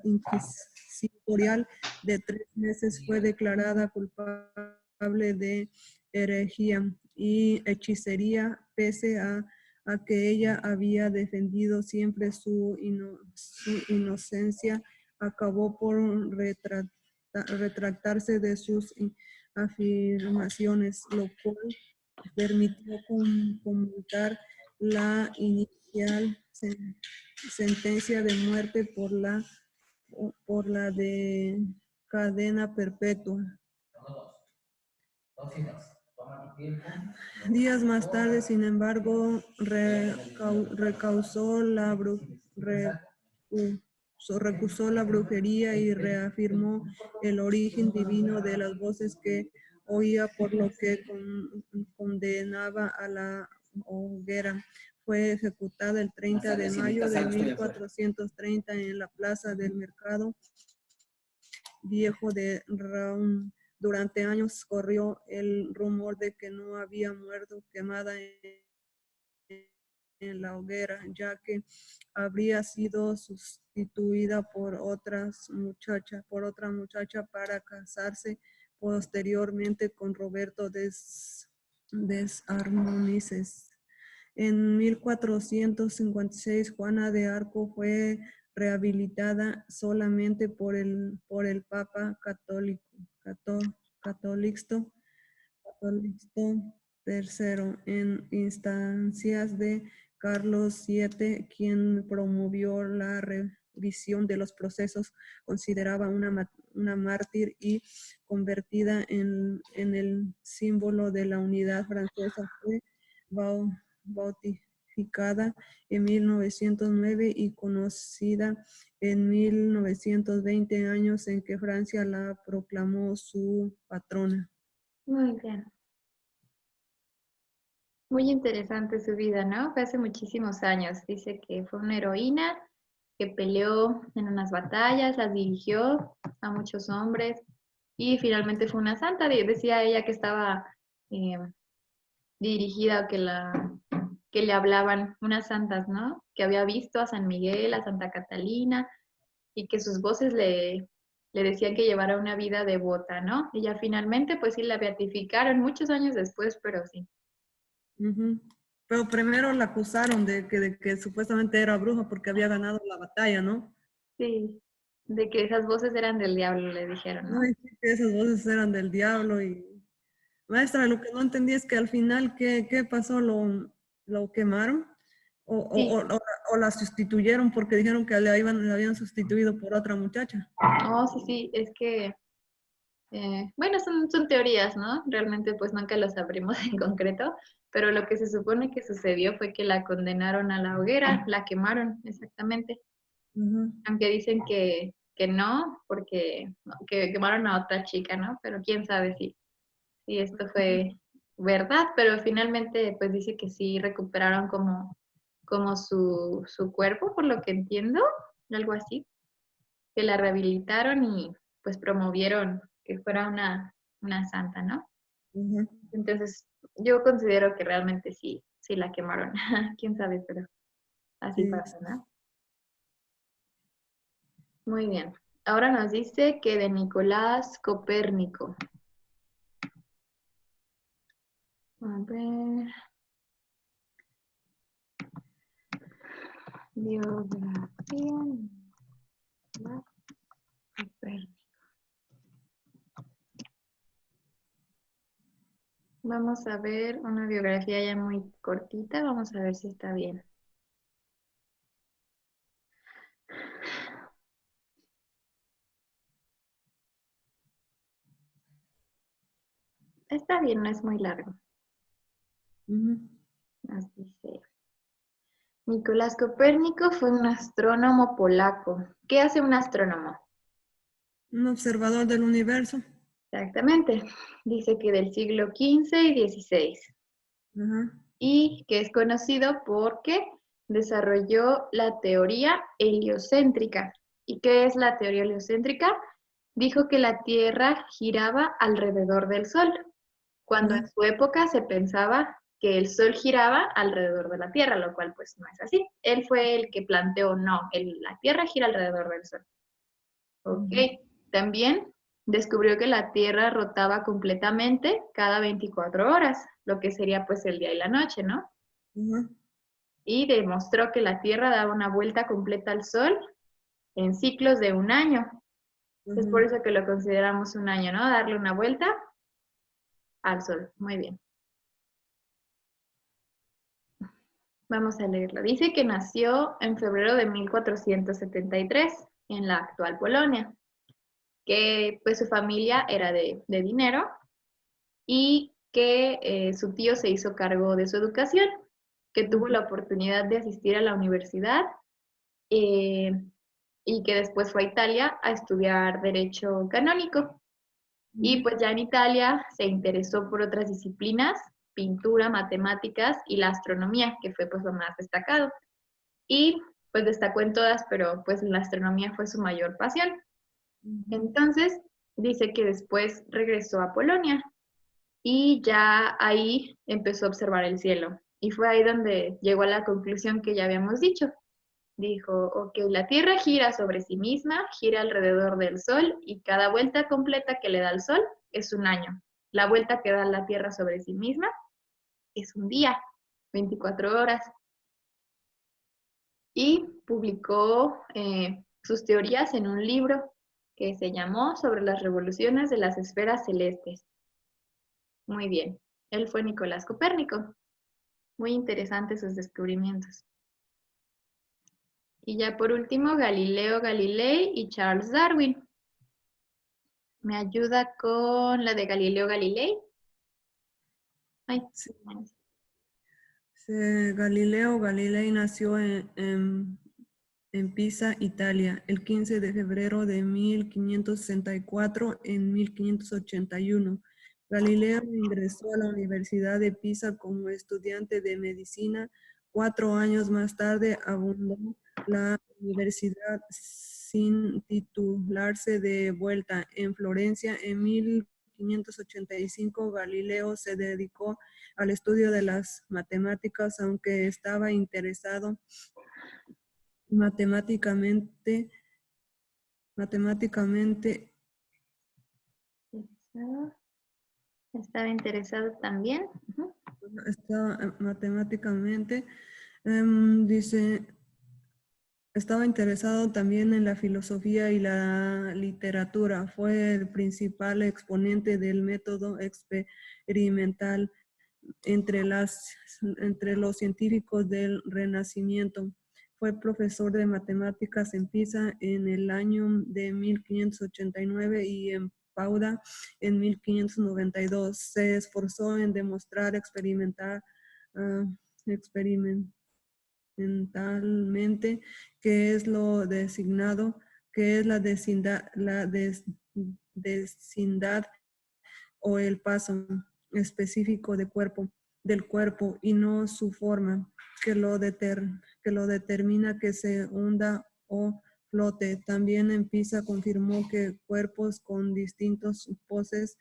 inquisitorial de 3 meses, fue declarada culpable de herejía y hechicería, pese a que ella había defendido siempre su inocencia. Acabó por retractarse de sus afirmaciones, lo cual permitió conmutar la inicial sentencia de muerte por la de cadena perpetua. Días más tarde, sin embargo, recausó la recusó la brujería y reafirmó el origen divino de las voces que oía, por lo que condenaba a la hoguera. Fue ejecutada el 30 de mayo de 1430 en la plaza del Mercado Viejo de Rouen. Durante años corrió el rumor de que no había muerto quemada en la hoguera, ya que habría sido sustituida por otra muchacha para casarse posteriormente con Roberto des Armonises. En 1456, Juana de Arco fue rehabilitada solamente por el Papa Calixto III en instancias de Carlos VII, quien promovió la revisión de los procesos. Consideraba una mártir y convertida en el símbolo de la unidad francesa. Fue bautizada en 1909 y conocida en 1920, años en que Francia la proclamó su patrona. Muy bien. Muy interesante su vida, ¿no? Fue hace muchísimos años. Dice que fue una heroína que peleó en unas batallas, las dirigió a muchos hombres y finalmente fue una santa. Decía ella que estaba eh, dirigida, que le hablaban unas santas, ¿no? Que había visto a San Miguel, a Santa Catalina y que sus voces le decían que llevara una vida devota, ¿no? Y ya finalmente, pues sí, la beatificaron muchos años después, pero sí. Pero primero la acusaron de que supuestamente era bruja porque había ganado la batalla, ¿no? Sí, de que esas voces eran del diablo, le dijeron, ¿no? Ay, sí, que esas voces eran del diablo. Y maestra, lo que no entendí es que al final, ¿qué pasó? ¿Lo quemaron? Sí. ¿O la sustituyeron porque dijeron que la habían sustituido por otra muchacha? Oh, sí, sí, es que, bueno, son teorías, ¿no? Realmente pues nunca lo sabremos en concreto, pero lo que se supone que sucedió fue que la condenaron a la hoguera, la quemaron, exactamente. Ujú. Aunque dicen que no, porque no, que quemaron a otra chica, ¿no? Pero quién sabe si esto fue verdad, pero finalmente pues dice que sí recuperaron como su cuerpo, por lo que entiendo, algo así, que la rehabilitaron y pues promovieron que fuera una santa, ¿no? Ujú. Entonces yo considero que realmente sí la quemaron, quién sabe, pero así Sí. pasa, ¿no? Muy bien. Ahora nos dice que de Nicolás Copérnico. A ver. Biografía de Nicolás Copérnico. Vamos a ver una biografía ya muy cortita. Vamos a ver si está bien. Está bien, no es muy largo. Ujú. Nos dice. Nicolás Copérnico fue un astrónomo polaco. ¿Qué hace un astrónomo? Un observador del universo. Exactamente. Dice que del siglo XV y XVI. Ajá. Y que es conocido porque desarrolló la teoría heliocéntrica. ¿Y qué es la teoría heliocéntrica? Dijo que la Tierra giraba alrededor del Sol, cuando en Ajá. su época se pensaba que el Sol giraba alrededor de la Tierra, lo cual pues no es así. Él fue el que planteó, no, la Tierra gira alrededor del Sol. Ok, Ujú. también descubrió que la Tierra rotaba completamente cada 24 horas, lo que sería pues el día y la noche, ¿no? Ajá. Y demostró que la Tierra daba una vuelta completa al Sol en ciclos de un año. Es por Ajá. eso que lo consideramos un año, ¿no? Darle una vuelta al Sol. Muy bien. Vamos a leerlo. Dice que nació en febrero de 1473 en la actual Polonia, que pues su familia era de dinero y que su tío se hizo cargo de su educación, que tuvo la oportunidad de asistir a la universidad, y que después fue a Italia a estudiar Derecho Canónico. Y pues ya en Italia se interesó por otras disciplinas, pintura, matemáticas y la astronomía, que fue pues lo más destacado. Y pues destacó en todas, pero pues la astronomía fue su mayor pasión. Entonces dice que después regresó a Polonia y ya ahí empezó a observar el cielo. Y fue ahí donde llegó a la conclusión que ya habíamos dicho. Dijo, ok, la Tierra gira sobre sí misma, gira alrededor del Sol y cada vuelta completa que le da el Sol es un año. La vuelta que da la Tierra sobre sí misma es un día, 24 horas. Y publicó sus teorías en un libro que se llamó Sobre las revoluciones de las esferas celestes. Muy bien. Él fue Nicolás Copérnico. Muy interesantes sus descubrimientos. Y ya por último, Galileo Galilei y Charles Darwin. ¿Me ayuda con la de Galileo Galilei? Ay, Sí. Galileo Galilei nació en Pisa, Italia, el 15 de febrero de 1564 en 1581. Galileo ingresó a la Universidad de Pisa como estudiante de medicina. 4 años más tarde abandonó la universidad sin titularse de vuelta. En Florencia, en 1585, Galileo se dedicó al estudio de las matemáticas, aunque estaba interesado matemáticamente estaba interesado también. estaba matemáticamente, dice, estaba interesado también en la filosofía y la literatura. Fue el principal exponente del método experimental entre los científicos del Renacimiento. Fue profesor de matemáticas en Pisa en el año de 1589 y en Padua en 1592. Se esforzó en demostrar experimentalmente qué es lo designado, qué es la vecindad o el paso específico del cuerpo y no su forma, que lo determina que se hunda o flote. También en Pisa confirmó que cuerpos con distintos poses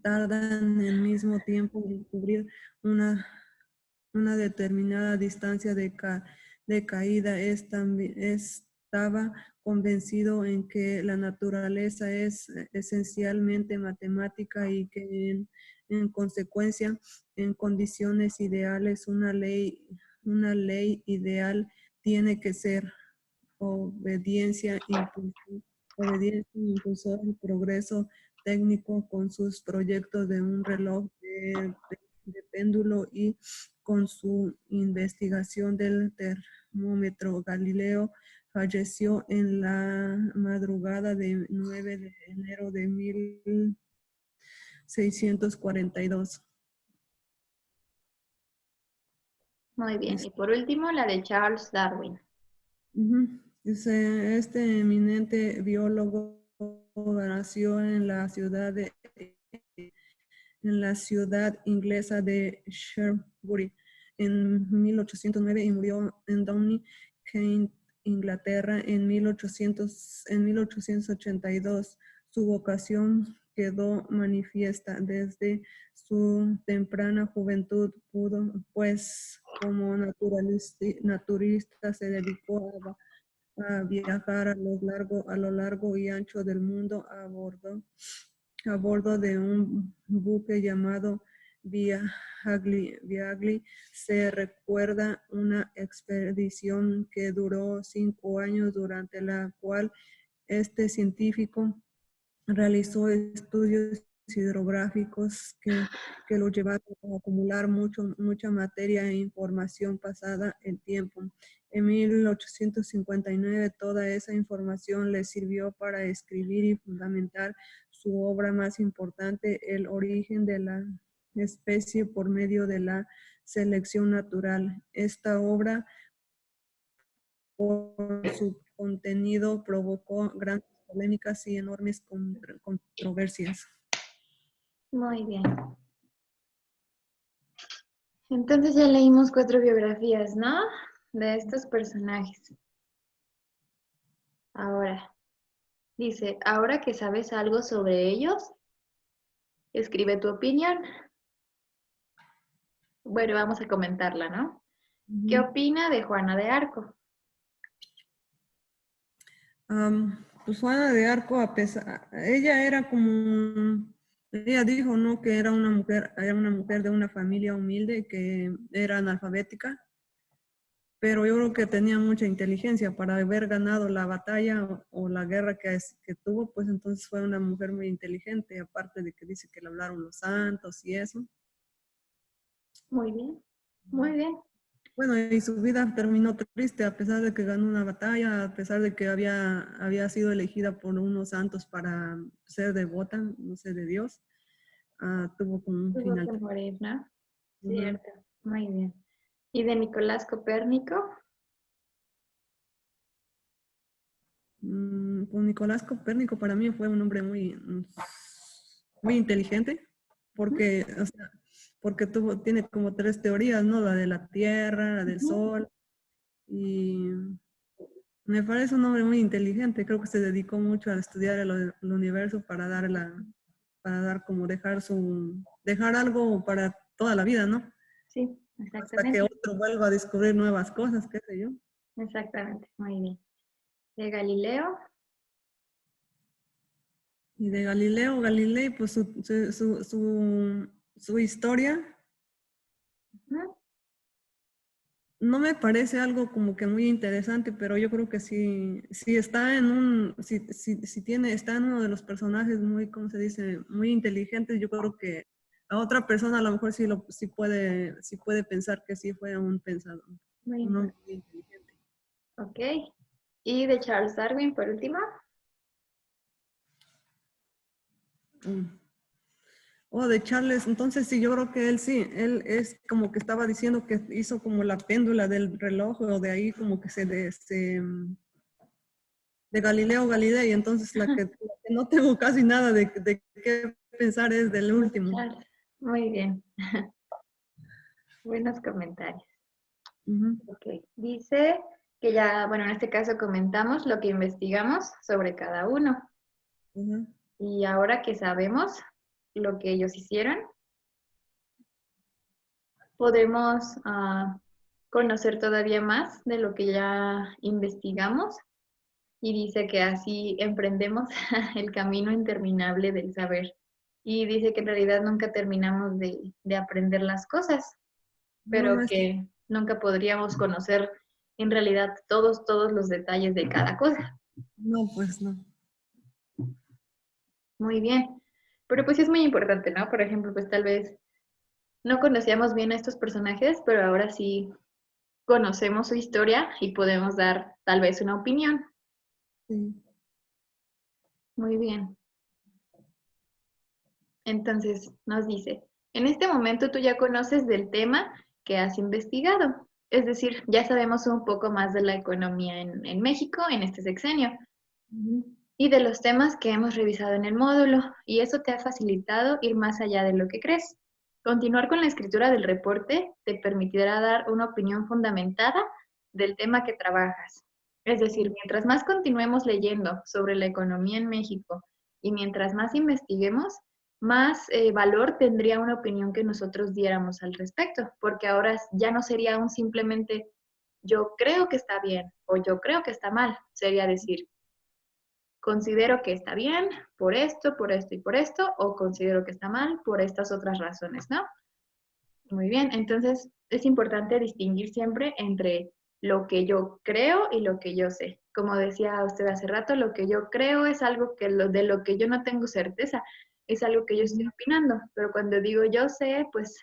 tardan el mismo tiempo en cubrir una, una determinada distancia de caída. Estaba convencido en que la naturaleza es esencialmente matemática y que en consecuencia, en condiciones ideales, una ley ideal tiene que ser obediencia, impulsó el progreso técnico con sus proyectos de un reloj de péndulo y con su investigación del termómetro. Galileo falleció en la madrugada del 9 de enero de 1642. Muy bien. Y por último, la de Charles Darwin. Dice, este eminente biólogo nació en la ciudad inglesa de Shrewsbury en 1809 y murió en Downey, Kent, Inglaterra en 1882. Su vocación quedó manifiesta desde su temprana juventud, pues como naturalista se dedicó a viajar a lo largo y ancho del mundo a bordo de un buque llamado Viagli. Se recuerda una expedición que duró 5 años, durante la cual este científico realizó estudios hidrográficos que lo llevaron a acumular mucha materia e información pasada el tiempo. En 1859 toda esa información le sirvió para escribir y fundamentar su obra más importante, El origen de la especie por medio de la selección natural. Esta obra, por su contenido provocó grandes polémicas y enormes controversias. Muy bien. Entonces ya leímos 4 biografías, ¿no? De estos personajes. Ahora, dice, ahora que sabes algo sobre ellos, escribe tu opinión. Bueno, vamos a comentarla, ¿no? ¿Qué opina de Juana de Arco? Pues Juana de Arco, ella era como, ella dijo, ¿no? Que era una mujer de una familia humilde que era analfabética, pero yo creo que tenía mucha inteligencia para haber ganado la batalla o la guerra que tuvo, pues entonces fue una mujer muy inteligente, aparte de que dice que le hablaron los santos y eso. Muy bien, muy bien. Bueno, y su vida terminó triste a pesar de que ganó una batalla, a pesar de que había sido elegida por unos santos para ser devota, no sé, de Dios. Tuvo como un Tuvo final que triste. morir, ¿no? Ujú. Cierto, muy bien. ¿Y de Nicolás Copérnico? Pues Nicolás Copérnico para mí fue un hombre muy inteligente, porque, o sea, porque tiene como 3 teorías, ¿no? La de la Tierra, la del Sol, y me parece un hombre muy inteligente. Creo que se dedicó mucho a estudiar el universo para dar como dejar algo para toda la vida, ¿no? Sí, Hasta que exactamente. otro vuelva a descubrir nuevas cosas, qué sé yo. Exactamente, muy bien. ¿De Galileo? Y de Galilei, pues su historia Ujú. no me parece algo como que muy interesante, pero yo creo que sí está está en uno de los personajes muy, ¿cómo se dice? Muy inteligentes. Yo creo que a otra persona a lo mejor sí puede pensar que sí fue un pensador, Muy un hombre importante. muy inteligente. Ok. ¿Y de Charles Darwin por último? Mm. De Charles, entonces sí, yo creo que él es como que estaba diciendo que hizo como la péndula del reloj, o de ahí como que de Galileo Galilei, entonces la que no tengo casi nada de qué pensar es del De último. Charles. Muy bien. Buenos comentarios. Ujú, Ok. Dice que ya, bueno, en este caso comentamos lo que investigamos sobre cada uno. ujú. Y ahora que sabemos lo que ellos hicieron, podemos conocer todavía más de lo que ya investigamos. Y dice que así emprendemos el camino interminable del saber. Y dice que en realidad nunca terminamos de aprender las cosas, No, pero no es, que nunca podríamos conocer en realidad todos los detalles de cada cosa. no, pues no. Muy bien. Pero pues sí es muy importante, ¿no? Por ejemplo, pues tal vez no conocíamos bien a estos personajes, pero ahora sí conocemos su historia y podemos dar tal vez una opinión. Sí. Muy bien. Entonces nos dice, en este momento tú ya conoces del tema que has investigado. Es decir, ya sabemos un poco más de la economía en México en este sexenio Ujú. y de los temas que hemos revisado en el módulo, y eso te ha facilitado ir más allá de lo que crees. Continuar con la escritura del reporte te permitirá dar una opinión fundamentada del tema que trabajas. Es decir, mientras más continuemos leyendo sobre la economía en México y mientras más investiguemos, más valor tendría una opinión que nosotros diéramos al respecto, porque ahora ya no sería un simplemente yo creo que está bien o yo creo que está mal, sería decir, considero que está bien por esto y por esto, o considero que está mal por estas otras razones, ¿no? Muy bien, entonces es importante distinguir siempre entre lo que yo creo y lo que yo sé. Como decía usted hace rato, lo que yo creo es algo de lo que yo no tengo certeza, es algo que yo estoy opinando, pero cuando digo yo sé, pues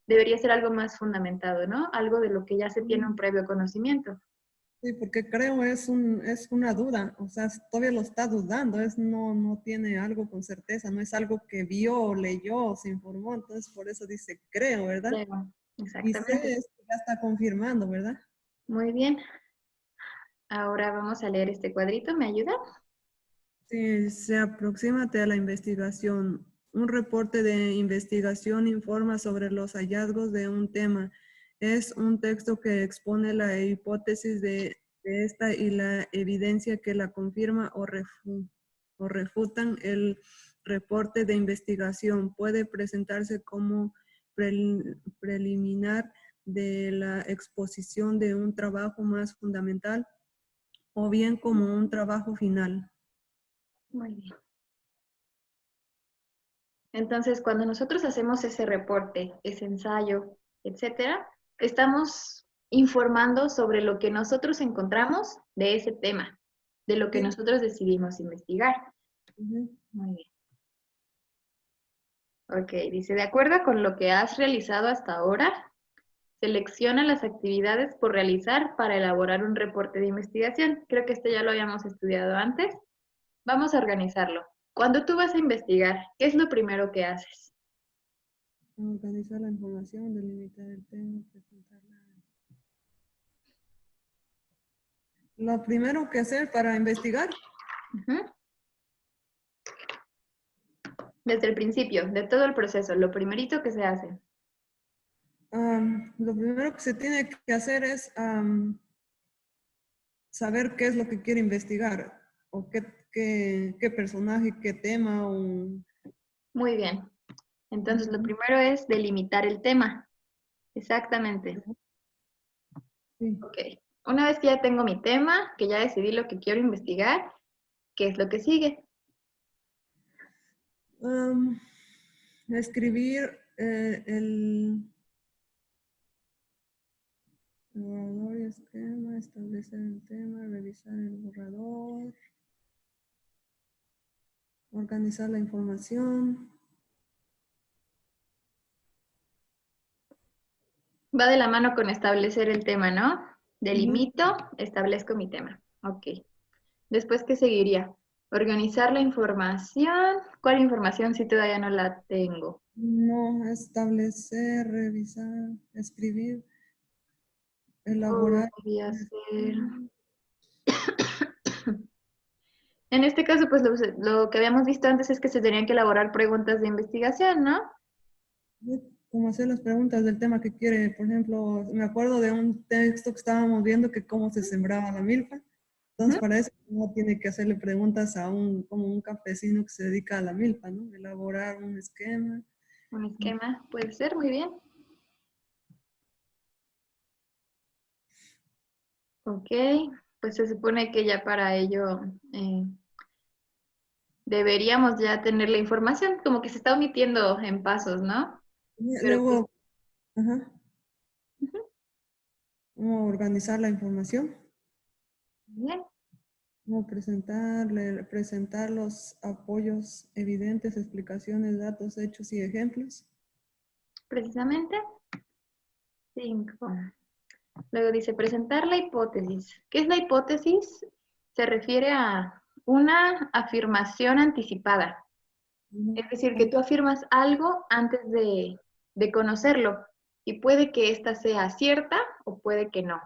debería ser algo más fundamentado, ¿no? Algo de lo que ya se tiene un previo conocimiento. Sí, porque creo es una duda, o sea, todavía lo está dudando, no tiene algo con certeza, no es algo que vio, leyó, se informó, entonces por eso dice creo, ¿verdad? Creo, Y sé exactamente. es que ya está confirmando, ¿verdad? Muy bien. Ahora vamos a leer este cuadrito, ¿me ayuda? Sí, se aproxímate a la investigación. Un reporte de investigación informa sobre los hallazgos de un tema. Es un texto que expone la hipótesis de esta y la evidencia que la confirma o refutan. El reporte de investigación puede presentarse como preliminar de la exposición de un trabajo más fundamental o bien como un trabajo final. Muy bien. Entonces, cuando nosotros hacemos ese reporte, ese ensayo, etcétera, estamos informando sobre lo que nosotros encontramos de ese tema, de lo que Sí. nosotros decidimos investigar. Ujú. Muy bien. Ok, dice, de acuerdo con lo que has realizado hasta ahora, selecciona las actividades por realizar para elaborar un reporte de investigación. Creo que esto ya lo habíamos estudiado antes. Vamos a organizarlo. Cuando tú vas a investigar, ¿qué es lo primero que haces? Organizar la información, delimitar el tema, presentarla. Lo primero que hacer para investigar, Ujú. Desde el principio, de todo el proceso, lo primerito que se hace. lo primero que se tiene que hacer es saber qué es lo que quiere investigar o qué personaje, qué tema. Muy bien. Entonces, lo primero es delimitar el tema. Exactamente. Sí. Ok. Una vez que ya tengo mi tema, que ya decidí lo que quiero investigar, ¿qué es lo que sigue? Escribir el borrador y esquema, establecer el tema, revisar el borrador, organizar la información. Va de la mano con establecer el tema, ¿no? Ujú. Delimito, establezco mi tema. Ok. Después, ¿qué seguiría? Organizar la información. ¿Cuál información si todavía no la tengo? No, establecer, revisar, escribir, elaborar. Podría ser. En este caso, pues lo que habíamos visto antes es que se tenían que elaborar preguntas de investigación, ¿no? Como hacer las preguntas del tema que quiere. Por ejemplo, me acuerdo de un texto que estábamos viendo que cómo se sembraba la milpa. Entonces, Ujú. para eso uno tiene que hacerle preguntas a como un campesino que se dedica a la milpa, ¿no? Elaborar un esquema. Un esquema, puede ser, muy bien. Ok, pues se supone que ya para ello deberíamos ya tener la información, como que se está omitiendo en pasos, ¿no? Pero que, Luego, ajá, ujú, cómo organizar la información, bien, cómo presentar los apoyos evidentes, explicaciones, datos, hechos y ejemplos. precisamente. 5. Luego dice presentar la hipótesis. ¿Qué es la hipótesis? Se refiere a una afirmación anticipada. Ujú. Es decir, que tú afirmas algo antes de conocerlo y puede que ésta sea cierta o puede que no.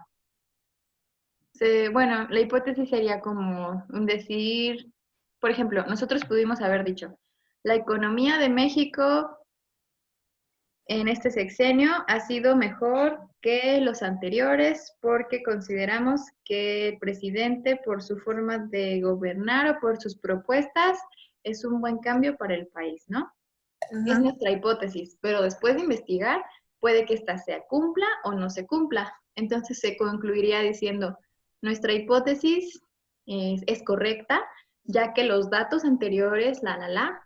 Bueno, la hipótesis sería como un decir, por ejemplo, nosotros pudimos haber dicho, la economía de México en este sexenio ha sido mejor que los anteriores porque consideramos que el presidente, por su forma de gobernar o por sus propuestas, es un buen cambio para el país, ¿no? Es Ajá. nuestra hipótesis, pero después de investigar, puede que esta se cumpla o no se cumpla. Entonces se concluiría diciendo, nuestra hipótesis es correcta, ya que los datos anteriores,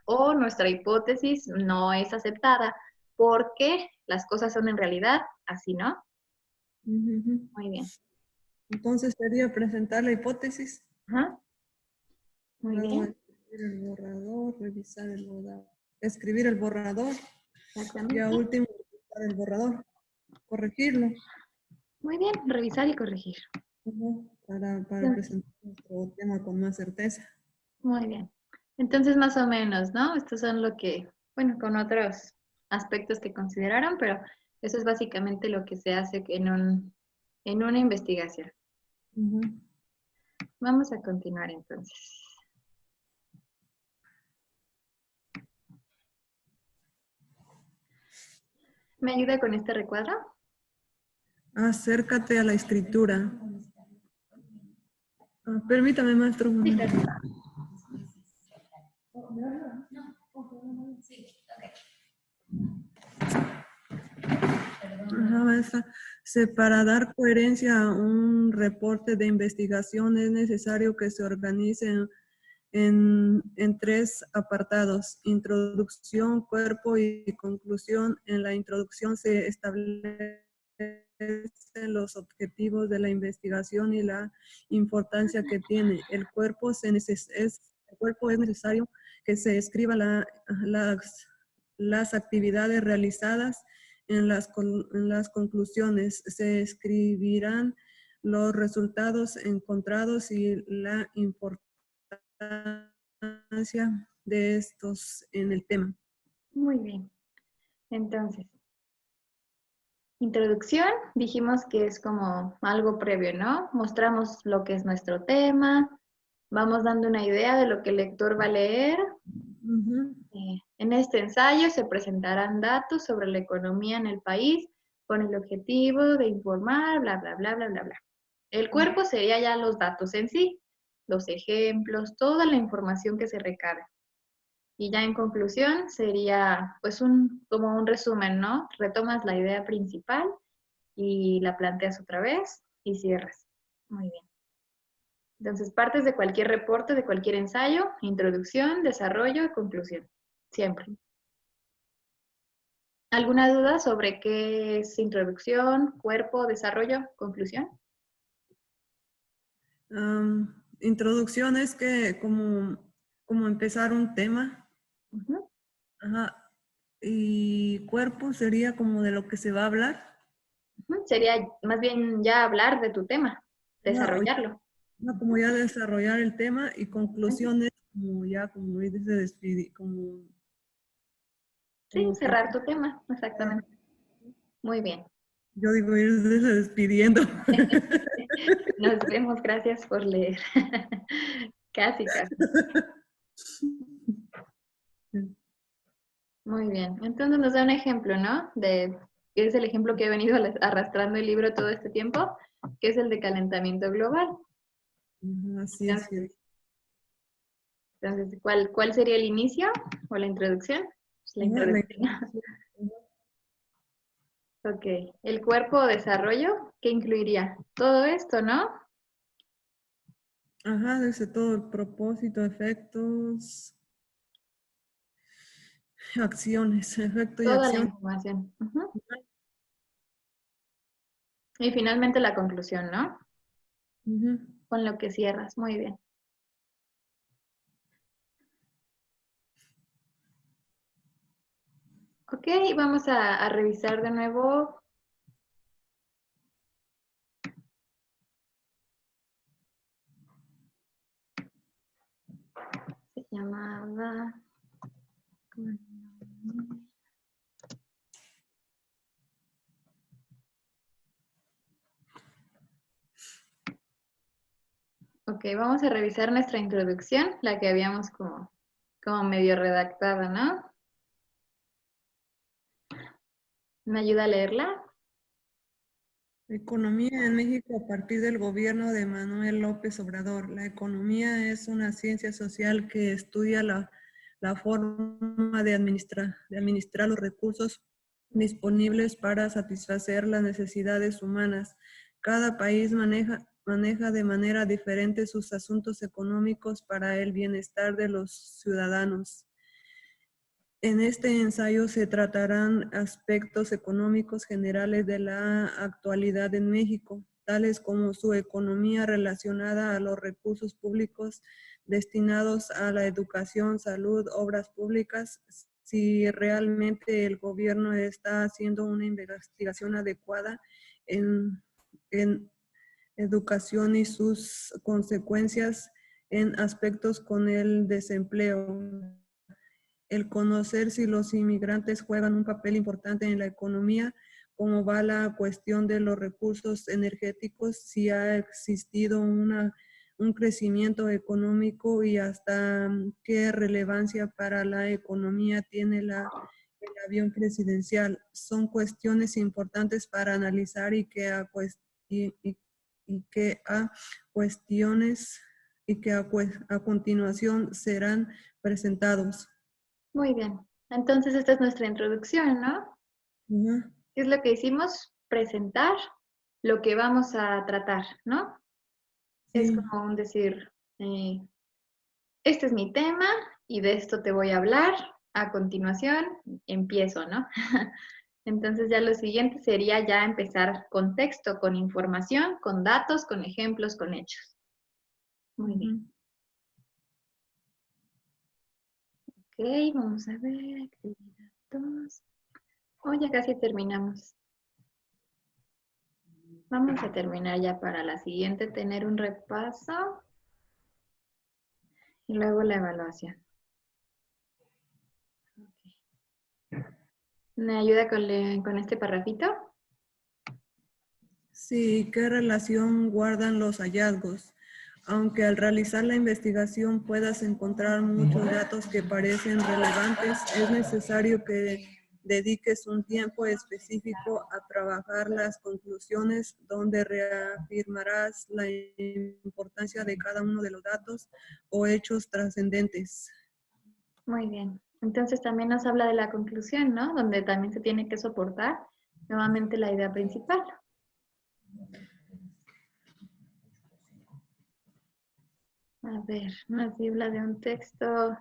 o nuestra hipótesis no es aceptada, porque las cosas son en realidad así, ¿no? Ujú, ujú. Muy bien. Entonces sería presentar la hipótesis, Ajá. Muy luego bien, escribir el borrador, revisar el borrador, escribir el borrador, y a exactamente. último revisar el borrador, corregirlo, Muy bien, revisar y corregir. ujú, para presentar nuestro tema con más certeza. Muy bien. Entonces, más o menos, ¿no? Estos son lo que, bueno, con otros aspectos que consideraron, pero eso es básicamente lo que se hace en una investigación. Ujú. Vamos a continuar entonces. ¿Me ayuda con este recuadro? Acércate a la escritura. Permítame, maestro. un Sí, momento. claro. Ajá, maestra. Para dar coherencia a un reporte de investigación es necesario que se organice en tres apartados: introducción, cuerpo y conclusión. En la introducción se establecen los objetivos de la investigación y la importancia que tiene. El cuerpo es necesario que se escriba las actividades realizadas. En las conclusiones se escribirán los resultados encontrados y la importancia de estos en el tema. Muy bien. Entonces, introducción, dijimos que es como algo previo, ¿no? Mostramos lo que es nuestro tema, vamos dando una idea de lo que el lector va a leer. Ujú. En este ensayo se presentarán datos sobre la economía en el país con el objetivo de informar, bla, bla, bla, bla, bla, bla. El cuerpo sería ya los datos en sí, los ejemplos, toda la información que se recabe. Y ya en conclusión sería pues como un resumen, ¿no? Retomas la idea principal y la planteas otra vez y cierras. Muy bien. Entonces partes de cualquier reporte, de cualquier ensayo, introducción, desarrollo y conclusión. Siempre. ¿Alguna duda sobre qué es introducción, cuerpo, desarrollo, conclusión? Introducción es que como empezar un tema. Ujú. Ajá. Y cuerpo sería como de lo que se va a hablar. Ujú. Sería más bien ya hablar de tu tema, Ajá, desarrollarlo. como ya desarrollar el tema, y conclusión es como ya, como irse despedir, Sí, como que cerrar tu tema, exactamente. Muy bien. yo digo irse despidiendo. Nos vemos, gracias por leer. Casi, casi. Muy bien. Entonces nos da un ejemplo, ¿no? Que es el ejemplo que he venido arrastrando el libro todo este tiempo, que es el de calentamiento global. Ajá, así es cierto. Entonces, ¿cuál sería el inicio o la introducción? Pues la Ajá, introducción. Ok. El cuerpo o desarrollo, ¿qué incluiría? Todo esto, ¿no? Ajá, dice todo el propósito, efectos, acciones, efecto y Toda la acción. información. Ujú. Y finalmente la conclusión, ¿no? Ujú. Con lo que cierras. Muy bien. Ok, vamos a revisar de nuevo. Se llamaba... Ok, vamos a revisar nuestra introducción, la que habíamos como medio redactada, ¿no? ¿Me ayuda a leerla? Economía en México a partir del gobierno de Manuel López Obrador. La economía es una ciencia social que estudia la forma de administrar los recursos disponibles para satisfacer las necesidades humanas. Cada país maneja de manera diferente sus asuntos económicos para el bienestar de los ciudadanos. En este ensayo se tratarán aspectos económicos generales de la actualidad en México, tales como su economía relacionada a los recursos públicos destinados a la educación, salud, obras públicas, si realmente el gobierno está haciendo una investigación adecuada en educación y sus consecuencias en aspectos con el desempleo. El conocer si los inmigrantes juegan un papel importante en la economía, cómo va la cuestión de los recursos energéticos, si ha existido una un crecimiento económico y hasta qué relevancia para la economía tiene el avión presidencial. Son cuestiones importantes para analizar y que a continuación serán presentados. Muy bien. Entonces, esta es nuestra introducción, ¿no? Ujú. ¿Qué es lo que hicimos? Presentar lo que vamos a tratar, ¿no? Es Sí. como un decir, este es mi tema y de esto te voy a hablar. A continuación, empiezo, ¿no? Entonces ya lo siguiente sería ya empezar con texto, con información, con datos, con ejemplos, con hechos. Muy bien. Ok, vamos a ver, actividad 2. Oh, ya casi terminamos. Vamos a terminar ya para la siguiente, tener un repaso y luego la evaluación. Okay. ¿Me ayuda con este parrafito? Sí, ¿qué relación guardan los hallazgos? Aunque al realizar la investigación puedas encontrar muchos datos que parecen relevantes, es necesario que dediques un tiempo específico a trabajar las conclusiones donde reafirmarás la importancia de cada uno de los datos o hechos trascendentes. Muy bien. Entonces también nos habla de la conclusión, ¿no? Donde también se tiene que soportar nuevamente la idea principal. A ver, nos habla de un texto.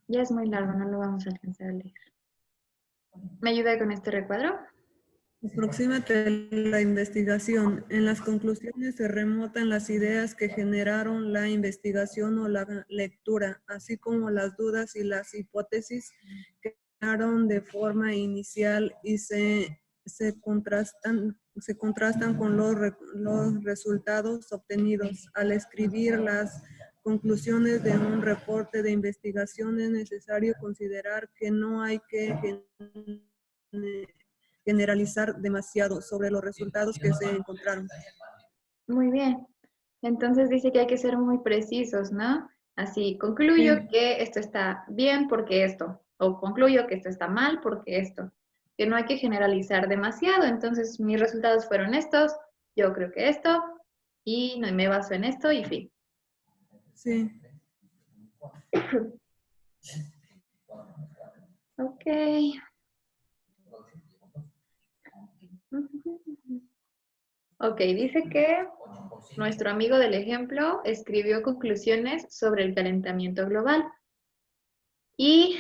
Ya es muy largo, no lo vamos a alcanzar a leer. ¿Me ayuda con este recuadro? Aproxímate a la investigación. En las conclusiones se remontan las ideas que generaron la investigación o la lectura, así como las dudas y las hipótesis que generaron de forma inicial y se contrastan con los resultados obtenidos. Al escribir las conclusiones de un reporte de investigación es necesario considerar que no hay que generalizar demasiado sobre los resultados que se encontraron. Muy bien. Entonces dice que hay que ser muy precisos, ¿no? Así, concluyo Sí. que esto está bien porque esto, o concluyo que esto está mal porque esto. Que no hay que generalizar demasiado. Entonces, mis resultados fueron estos, yo creo que esto, y no me baso en esto y fin. Sí. Ok. Ok, dice que nuestro amigo del ejemplo escribió conclusiones sobre el calentamiento global y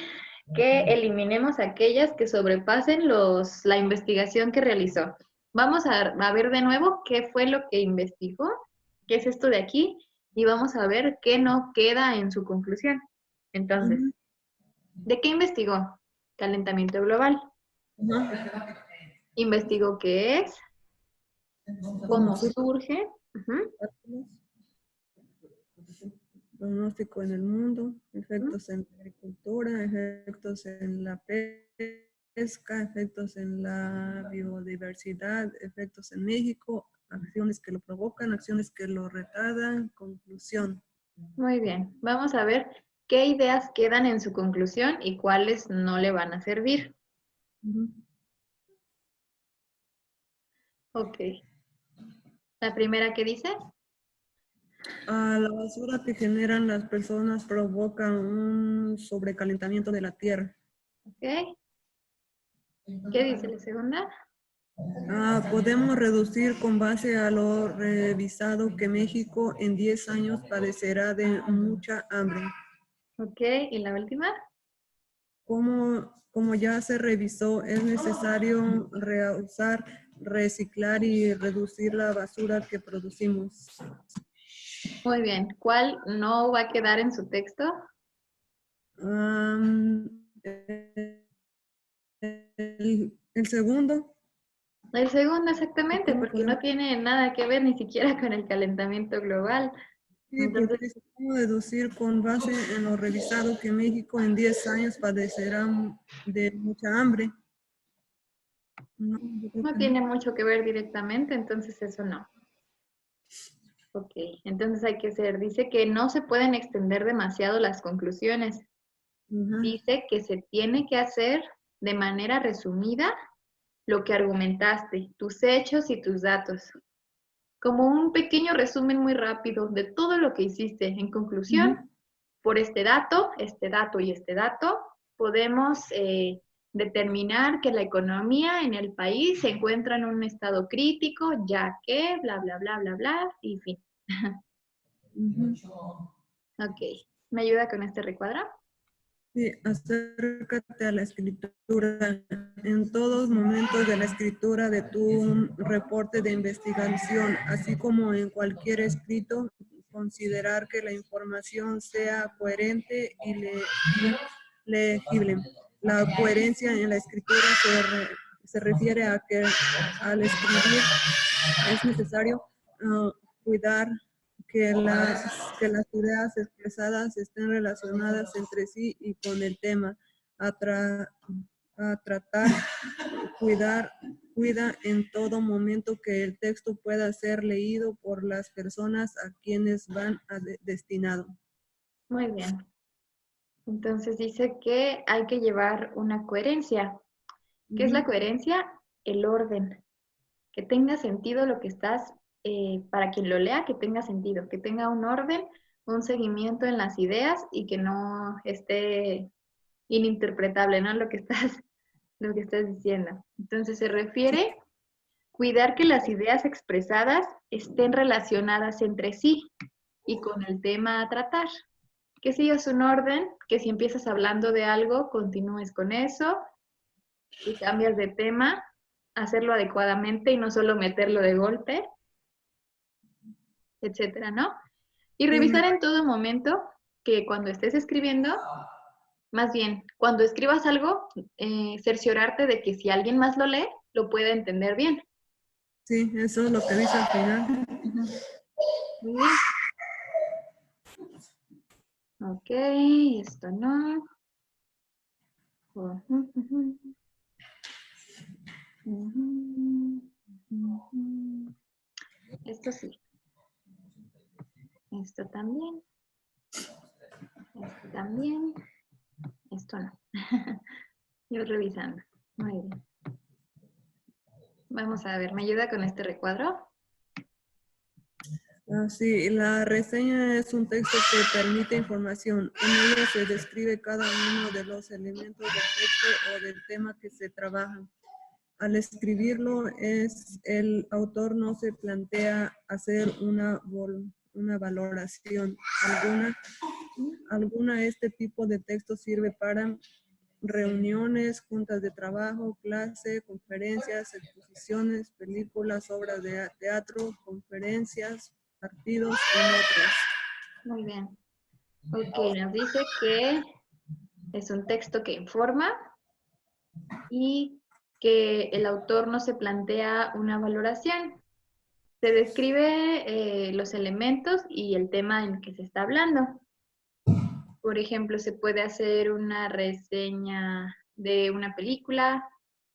que eliminemos aquellas que sobrepasen la investigación que realizó. Vamos a ver de nuevo qué fue lo que investigó, qué es esto de aquí, y vamos a ver qué no queda en su conclusión. Entonces, Ujú. ¿de qué investigó? Calentamiento global. Ajá. Investigó qué es, ¿Cómo cómo surgen surge. Ujú, los átomos? Pronóstico en el mundo, ujú. efectos en la agricultura, efectos en la pesca, efectos en la biodiversidad, efectos en México, acciones que lo provocan, acciones que lo retardan, conclusión. Muy bien, vamos a ver qué ideas quedan en su conclusión y cuáles no le van a servir. Ujú. Ok. La primera que dice, La basura que generan las personas provoca un sobrecalentamiento de la tierra. ok. ¿Qué dice la segunda? Podemos reducir con base a lo revisado que México en 10 años padecerá de mucha hambre. Ok, ¿y la última? Como ya se revisó, es necesario reusar, reciclar y reducir la basura que producimos. Muy bien, ¿cuál no va a quedar en su texto? Am, el segundo. El segundo exactamente, ¿Cómo porque no podemos? tiene nada que ver ni siquiera con el calentamiento global. Sí, porque Entonces, dice cómo deducir con base en lo revisado que México en 10 años padecerá de mucha hambre. No, yo creo no que no. tiene mucho que ver directamente, entonces eso no. Ok, entonces hay que hacer, dice que no se pueden extender demasiado las conclusiones. Ajá. Dice que se tiene que hacer de manera resumida lo que argumentaste, tus hechos y tus datos. Como un pequeño resumen muy rápido de todo lo que hiciste. En conclusión, Ujú. por este dato y este dato, podemos determinar que la economía en el país se encuentra en un estado crítico, ya que bla, bla, bla, bla, bla, y fin. Ujú. Ok, ¿me ayuda con este recuadro? Sí, acércate a la escritura. En todos momentos de la escritura de tu reporte de investigación, así como en cualquier escrito, considerar que la información sea coherente y legible. La coherencia en la escritura se refiere a que al escribir es necesario cuidar que las ideas expresadas estén relacionadas entre sí y con el tema a tratar, cuida en todo momento que el texto pueda ser leído por las personas a quienes van destinado. Muy bien. Entonces dice que hay que llevar una coherencia. ¿Qué es la coherencia? El orden. Que tenga sentido lo que estás, para quien lo lea, que tenga sentido, que tenga un orden, un seguimiento en las ideas y que no esté ininterpretable, ¿no? Lo que estás diciendo. Entonces se refiere cuidar que las ideas expresadas estén relacionadas entre sí y con el tema a tratar. Que sigas un orden, que si empiezas hablando de algo, continúes con eso, si cambias de tema, hacerlo adecuadamente y no solo meterlo de golpe, etcétera, ¿no? Y revisar en todo momento que cuando estés escribiendo, más bien, cuando escribas algo, cerciorarte de que si alguien más lo lee, lo pueda entender bien. Sí, eso es lo que dice al final. Muy bien. Ok, esto no. Esto sí. Esto también. Esto también. Esto no. Yo revisando. Muy bien. Vamos a ver, ¿me ayuda con este recuadro? Sí, la reseña es un texto que permite información. En ella se describe cada uno de los elementos del texto o del tema que se trabaja. Al escribirlo, el autor no se plantea hacer una valoración alguna. Este tipo de texto sirve para reuniones, juntas de trabajo, clase, conferencias, exposiciones, películas, obras de teatro, conferencias, partidos y otros. Muy bien. Ok, nos dice que es un texto que informa y que el autor no se plantea una valoración. Se describe los elementos y el tema en que se está hablando. Por ejemplo, se puede hacer una reseña de una película,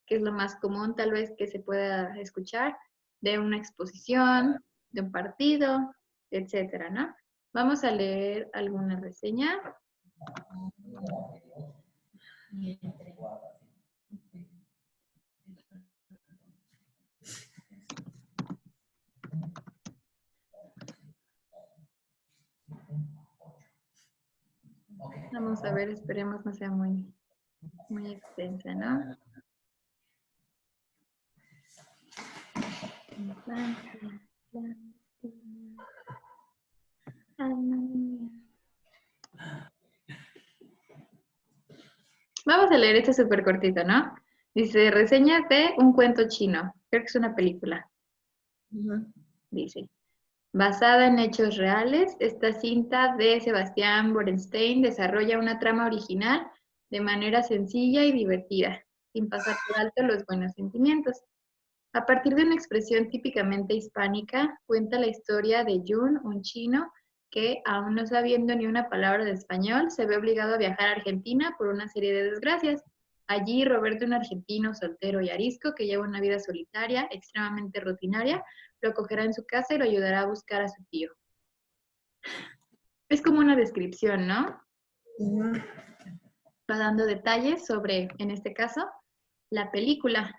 que es lo más común tal vez que se pueda escuchar, de una exposición, de un partido, etcétera, ¿no? Vamos a leer alguna reseña. Vamos a ver, esperemos no sea muy extensa, ¿no? Vamos a leer este súper cortito, ¿no? Dice, reseña de un cuento chino. Creo que es una película. Dice, basada en hechos reales, esta cinta de Sebastián Borenstein desarrolla una trama original de manera sencilla y divertida, sin pasar por alto los buenos sentimientos. A partir de una expresión típicamente hispánica, cuenta la historia de Jun, un chino que, aún no sabiendo ni una palabra de español, se ve obligado a viajar a Argentina por una serie de desgracias. Allí Roberto, un argentino soltero y arisco que lleva una vida solitaria, extremadamente rutinaria, lo acogerá en su casa y lo ayudará a buscar a su tío. Es como una descripción, ¿no? Ajá. Va dando detalles sobre, en este caso, la película.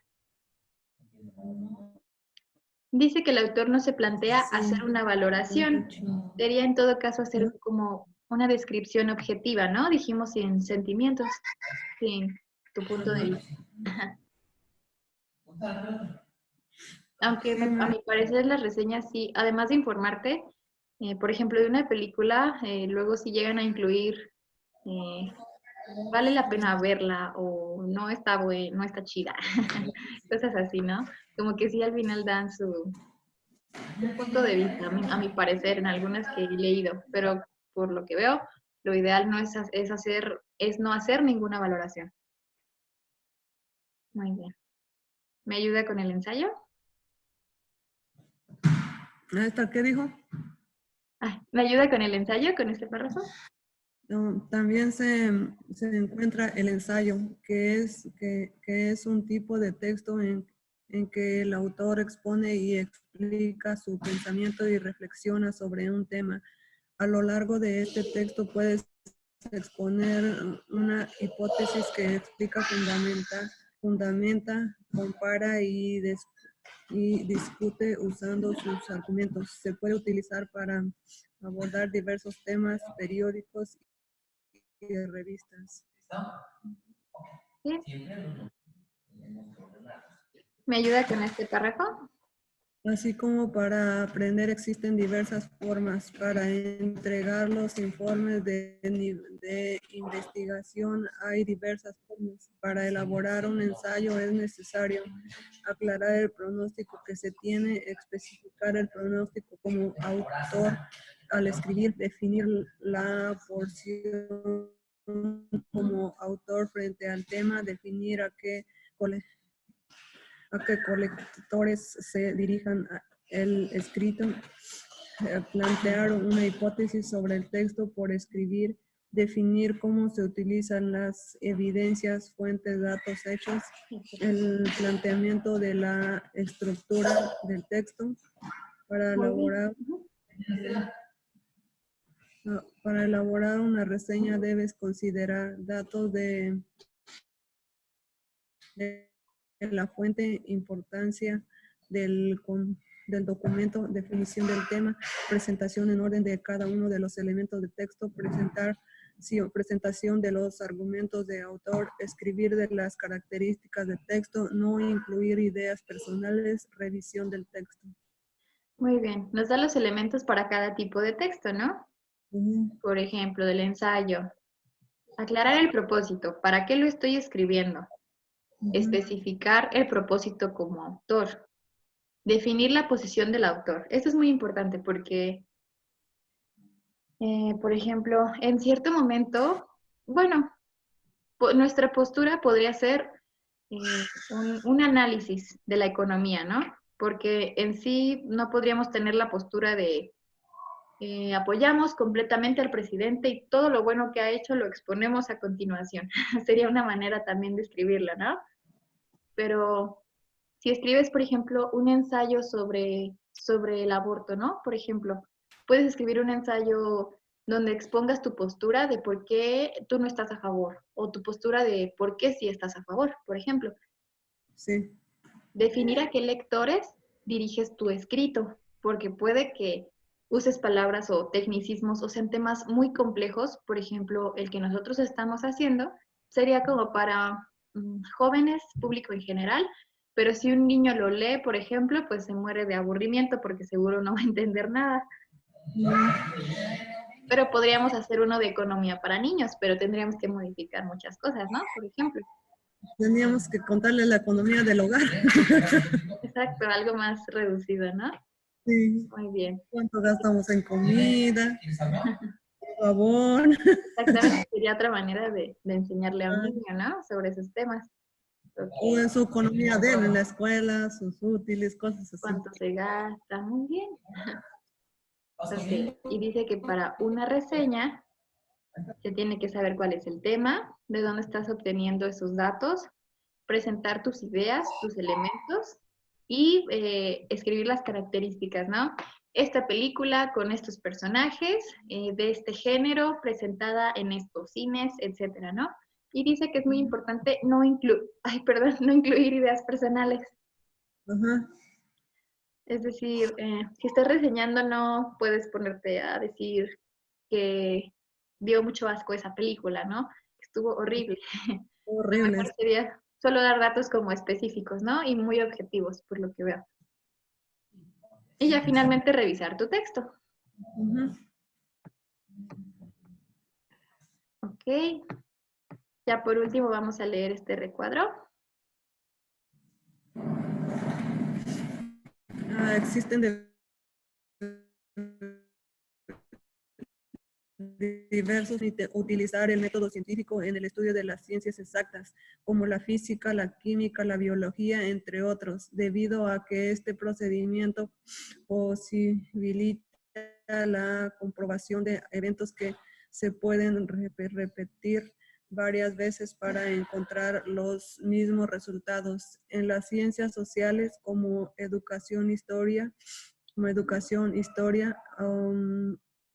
Dice que el autor no se plantea Sí. hacer una valoración. Sería en todo caso hacer como una descripción objetiva, ¿no? Dijimos sin sentimientos, sin tu punto de vista. Aunque a mi parecer las reseñas sí, además de informarte, por ejemplo, de una película, luego sí llegan a incluir, vale la pena verla o no está no está chida, cosas así, ¿no? Como que sí al final dan su punto de vista, a mi parecer, en algunas que he leído, pero por lo que veo, lo ideal no es no hacer ninguna valoración. Muy bien. ¿Me ayuda con el ensayo? ¿Esta qué dijo? ¿Me ayuda con el ensayo, con este párrafo? No, también se encuentra el ensayo, que es un tipo de texto en que el autor expone y explica su pensamiento y reflexiona sobre un tema. A lo largo de este texto puedes exponer una hipótesis que explica, fundamenta, compara y discute usando sus argumentos. Se puede utilizar para abordar diversos temas periódicos y de revistas. Bien. ¿Me ayuda con este párrafo? Así como para aprender existen diversas formas. Para entregar los informes de investigación hay diversas formas. Para elaborar un ensayo es necesario aclarar el pronóstico que se tiene, especificar el pronóstico como autor al escribir, definir la porción como autor frente al tema, definir a qué colectores se dirijan el escrito, plantear una hipótesis sobre el texto por escribir, definir cómo se utilizan las evidencias, fuentes, datos, hechos, el planteamiento de la estructura del texto para elaborar una reseña debes considerar datos de la fuente, importancia del documento, definición del tema, presentación en orden de cada uno de los elementos de texto, presentación de los argumentos de autor, escribir de las características del texto, no incluir ideas personales, revisión del texto. Muy bien. Nos da los elementos para cada tipo de texto, ¿no? Por ejemplo, del ensayo. Aclarar el propósito. ¿Para qué lo estoy escribiendo? Especificar el propósito como autor. Definir la posición del autor. Esto es muy importante porque, por ejemplo, en cierto momento, bueno, nuestra postura podría ser un análisis de la economía, ¿no? Porque en sí no podríamos tener la postura de apoyamos completamente al presidente y todo lo bueno que ha hecho lo exponemos a continuación. Sería una manera también de escribirla, ¿no? Pero si escribes, por ejemplo, un ensayo sobre el aborto, ¿no? Por ejemplo, puedes escribir un ensayo donde expongas tu postura de por qué tú no estás a favor o tu postura de por qué sí estás a favor, por ejemplo. Sí. Definir a qué lectores diriges tu escrito, porque puede que uses palabras o tecnicismos o sean temas muy complejos. Por ejemplo, el que nosotros estamos haciendo sería como para jóvenes, público en general, pero si un niño lo lee, por ejemplo, pues se muere de aburrimiento porque seguro no va a entender nada. Pero podríamos hacer uno de economía para niños, pero tendríamos que modificar muchas cosas, ¿no? Por ejemplo. Teníamos que contarle la economía del hogar. Exacto, algo más reducido, ¿no? Sí. Muy bien. ¿Cuánto gastamos en comida? Por favor. Exactamente, sería otra manera de enseñarle a un niño, ¿no? Sobre esos temas. O en su economía de él, en la escuela, sus útiles, cosas así. ¿Cuánto se gasta? Muy bien. Ok, y dice que para una reseña Se tiene que saber cuál es el tema, de dónde estás obteniendo esos datos, presentar tus ideas, tus elementos y escribir las características, ¿no? Esta película con estos personajes de este género, presentada en estos cines, etcétera, ¿no? Y dice que es muy importante no incluir ideas personales. Ajá. Es decir, si estás reseñando, no puedes ponerte a decir que dio mucho asco esa película, ¿no? Estuvo horrible. Lo mejor Horribles. sería solo dar datos como específicos, ¿no? Y muy objetivos, por lo que veo. Y ya finalmente revisar tu texto. Ujú. Ok. Ya por último vamos a leer este recuadro. Existen diversos utilizar el método científico en el estudio de las ciencias exactas, como la física, la química, la biología, entre otros, debido a que este procedimiento posibilita la comprobación de eventos que se pueden repetir varias veces para encontrar los mismos resultados. En las ciencias sociales como educación, historia,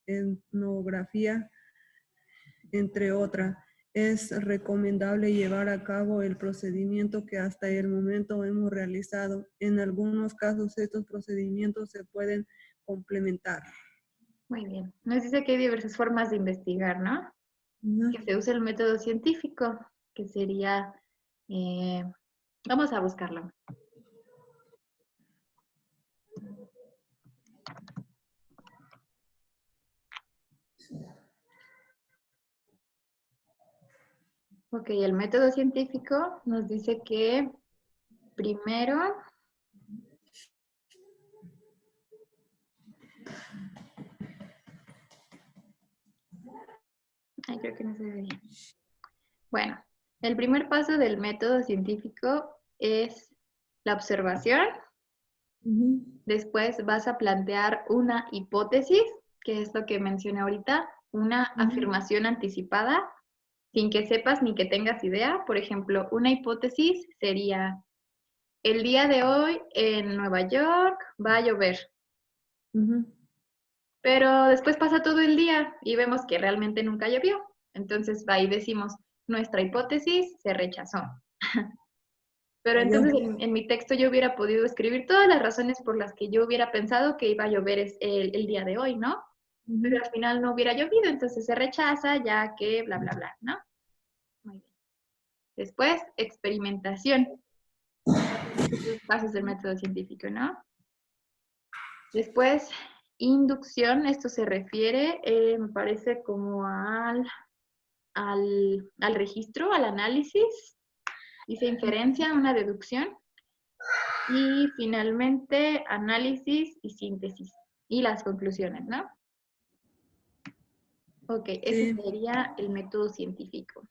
etnografía, entre otras. Es recomendable llevar a cabo el procedimiento que hasta el momento hemos realizado. En algunos casos estos procedimientos se pueden complementar. Muy bien. Nos dice que hay diversas formas de investigar, ¿no? Que se usa el método científico, que sería... vamos a buscarlo. Ok, el método científico nos dice que primero ay, creo que no se ve bien. Bueno, el primer paso del método científico es la observación. Después vas a plantear una hipótesis, que es lo que mencioné ahorita, una afirmación anticipada, sin que sepas ni que tengas idea. Por ejemplo, una hipótesis sería, el día de hoy en Nueva York va a llover. Pero después pasa todo el día y vemos que realmente nunca llovió. Entonces va y decimos, nuestra hipótesis se rechazó. Pero entonces en mi texto yo hubiera podido escribir todas las razones por las que yo hubiera pensado que iba a llover el día de hoy, ¿no? Pero al final no hubiera llovido, entonces se rechaza ya que bla, bla, bla, ¿no? Muy bien. Después, experimentación. Los pasos del método científico, ¿no? Después, inducción. Esto se refiere, me parece, como al registro, al análisis. Dice inferencia, una deducción. Y finalmente, análisis y síntesis. Y las conclusiones, ¿no? Ok, ese sería el método científico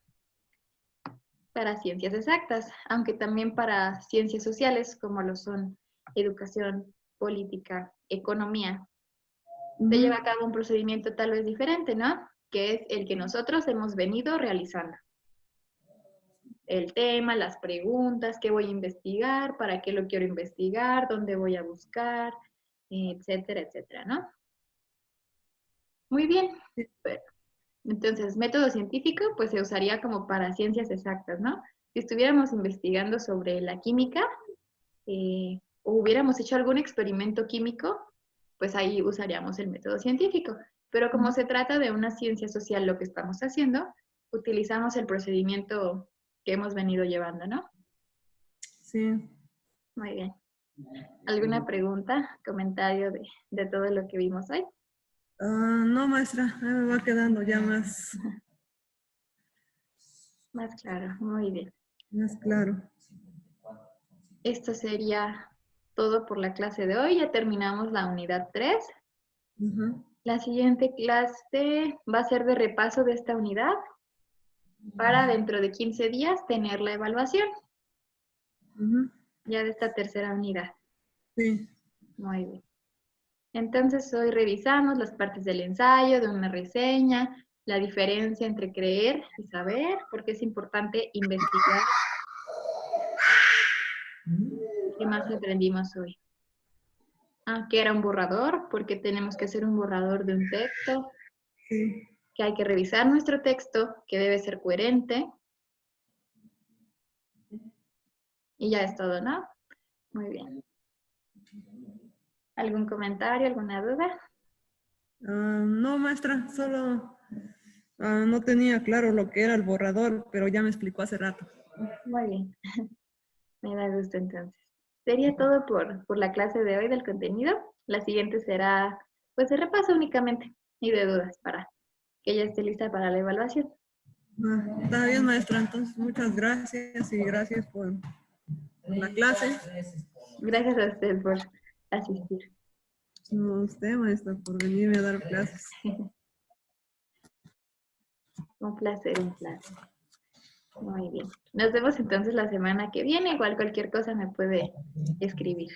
para ciencias exactas, aunque también para ciencias sociales, como lo son educación, política, economía. Se lleva a cabo un procedimiento tal vez diferente, ¿no? Que es el que nosotros hemos venido realizando. El tema, las preguntas, qué voy a investigar, para qué lo quiero investigar, dónde voy a buscar, etcétera, etcétera, ¿no? Muy bien. Entonces, método científico, pues se usaría como para ciencias exactas, ¿no? Si estuviéramos investigando sobre la química o hubiéramos hecho algún experimento químico, pues ahí usaríamos el método científico. Pero como se trata de una ciencia social lo que estamos haciendo, utilizamos el procedimiento que hemos venido llevando, ¿no? Sí. Muy bien. ¿Alguna pregunta, comentario de todo lo que vimos hoy? No, maestra, me va quedando ya más claro, muy bien. Más claro. Esto sería todo por la clase de hoy. Ya terminamos la unidad 3. La siguiente clase va a ser de repaso de esta unidad para dentro de 15 días tener la evaluación. Ya de esta tercera unidad. Sí. Muy bien. Entonces hoy revisamos las partes del ensayo, de una reseña, la diferencia entre creer y saber, porque es importante investigar. ¿Qué más aprendimos hoy? Que era un borrador, porque tenemos que hacer un borrador de un texto, Sí. que hay que revisar nuestro texto, que debe ser coherente. Y ya es todo, ¿no? Muy bien. ¿Algún comentario, alguna duda? No, maestra, solo no tenía claro lo que era el borrador, pero ya me explicó hace rato. Muy bien. Me da gusto entonces. Sería todo por la clase de hoy del contenido. La siguiente será, pues, de repaso únicamente y de dudas para que ella esté lista para la evaluación. Está bien, maestra, entonces muchas gracias y gracias por la clase. Gracias a usted por asistir. No, a usted, maestra, por venirme a dar clases. Un placer, un placer. Muy bien. Nos vemos entonces la semana que viene. Igual cualquier cosa me puede escribir.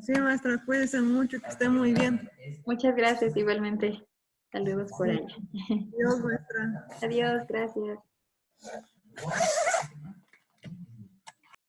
Sí, maestra, cuídese mucho, que esté muy bien. Muchas gracias, igualmente. Saludos por allá. Adiós, maestra. Adiós, gracias.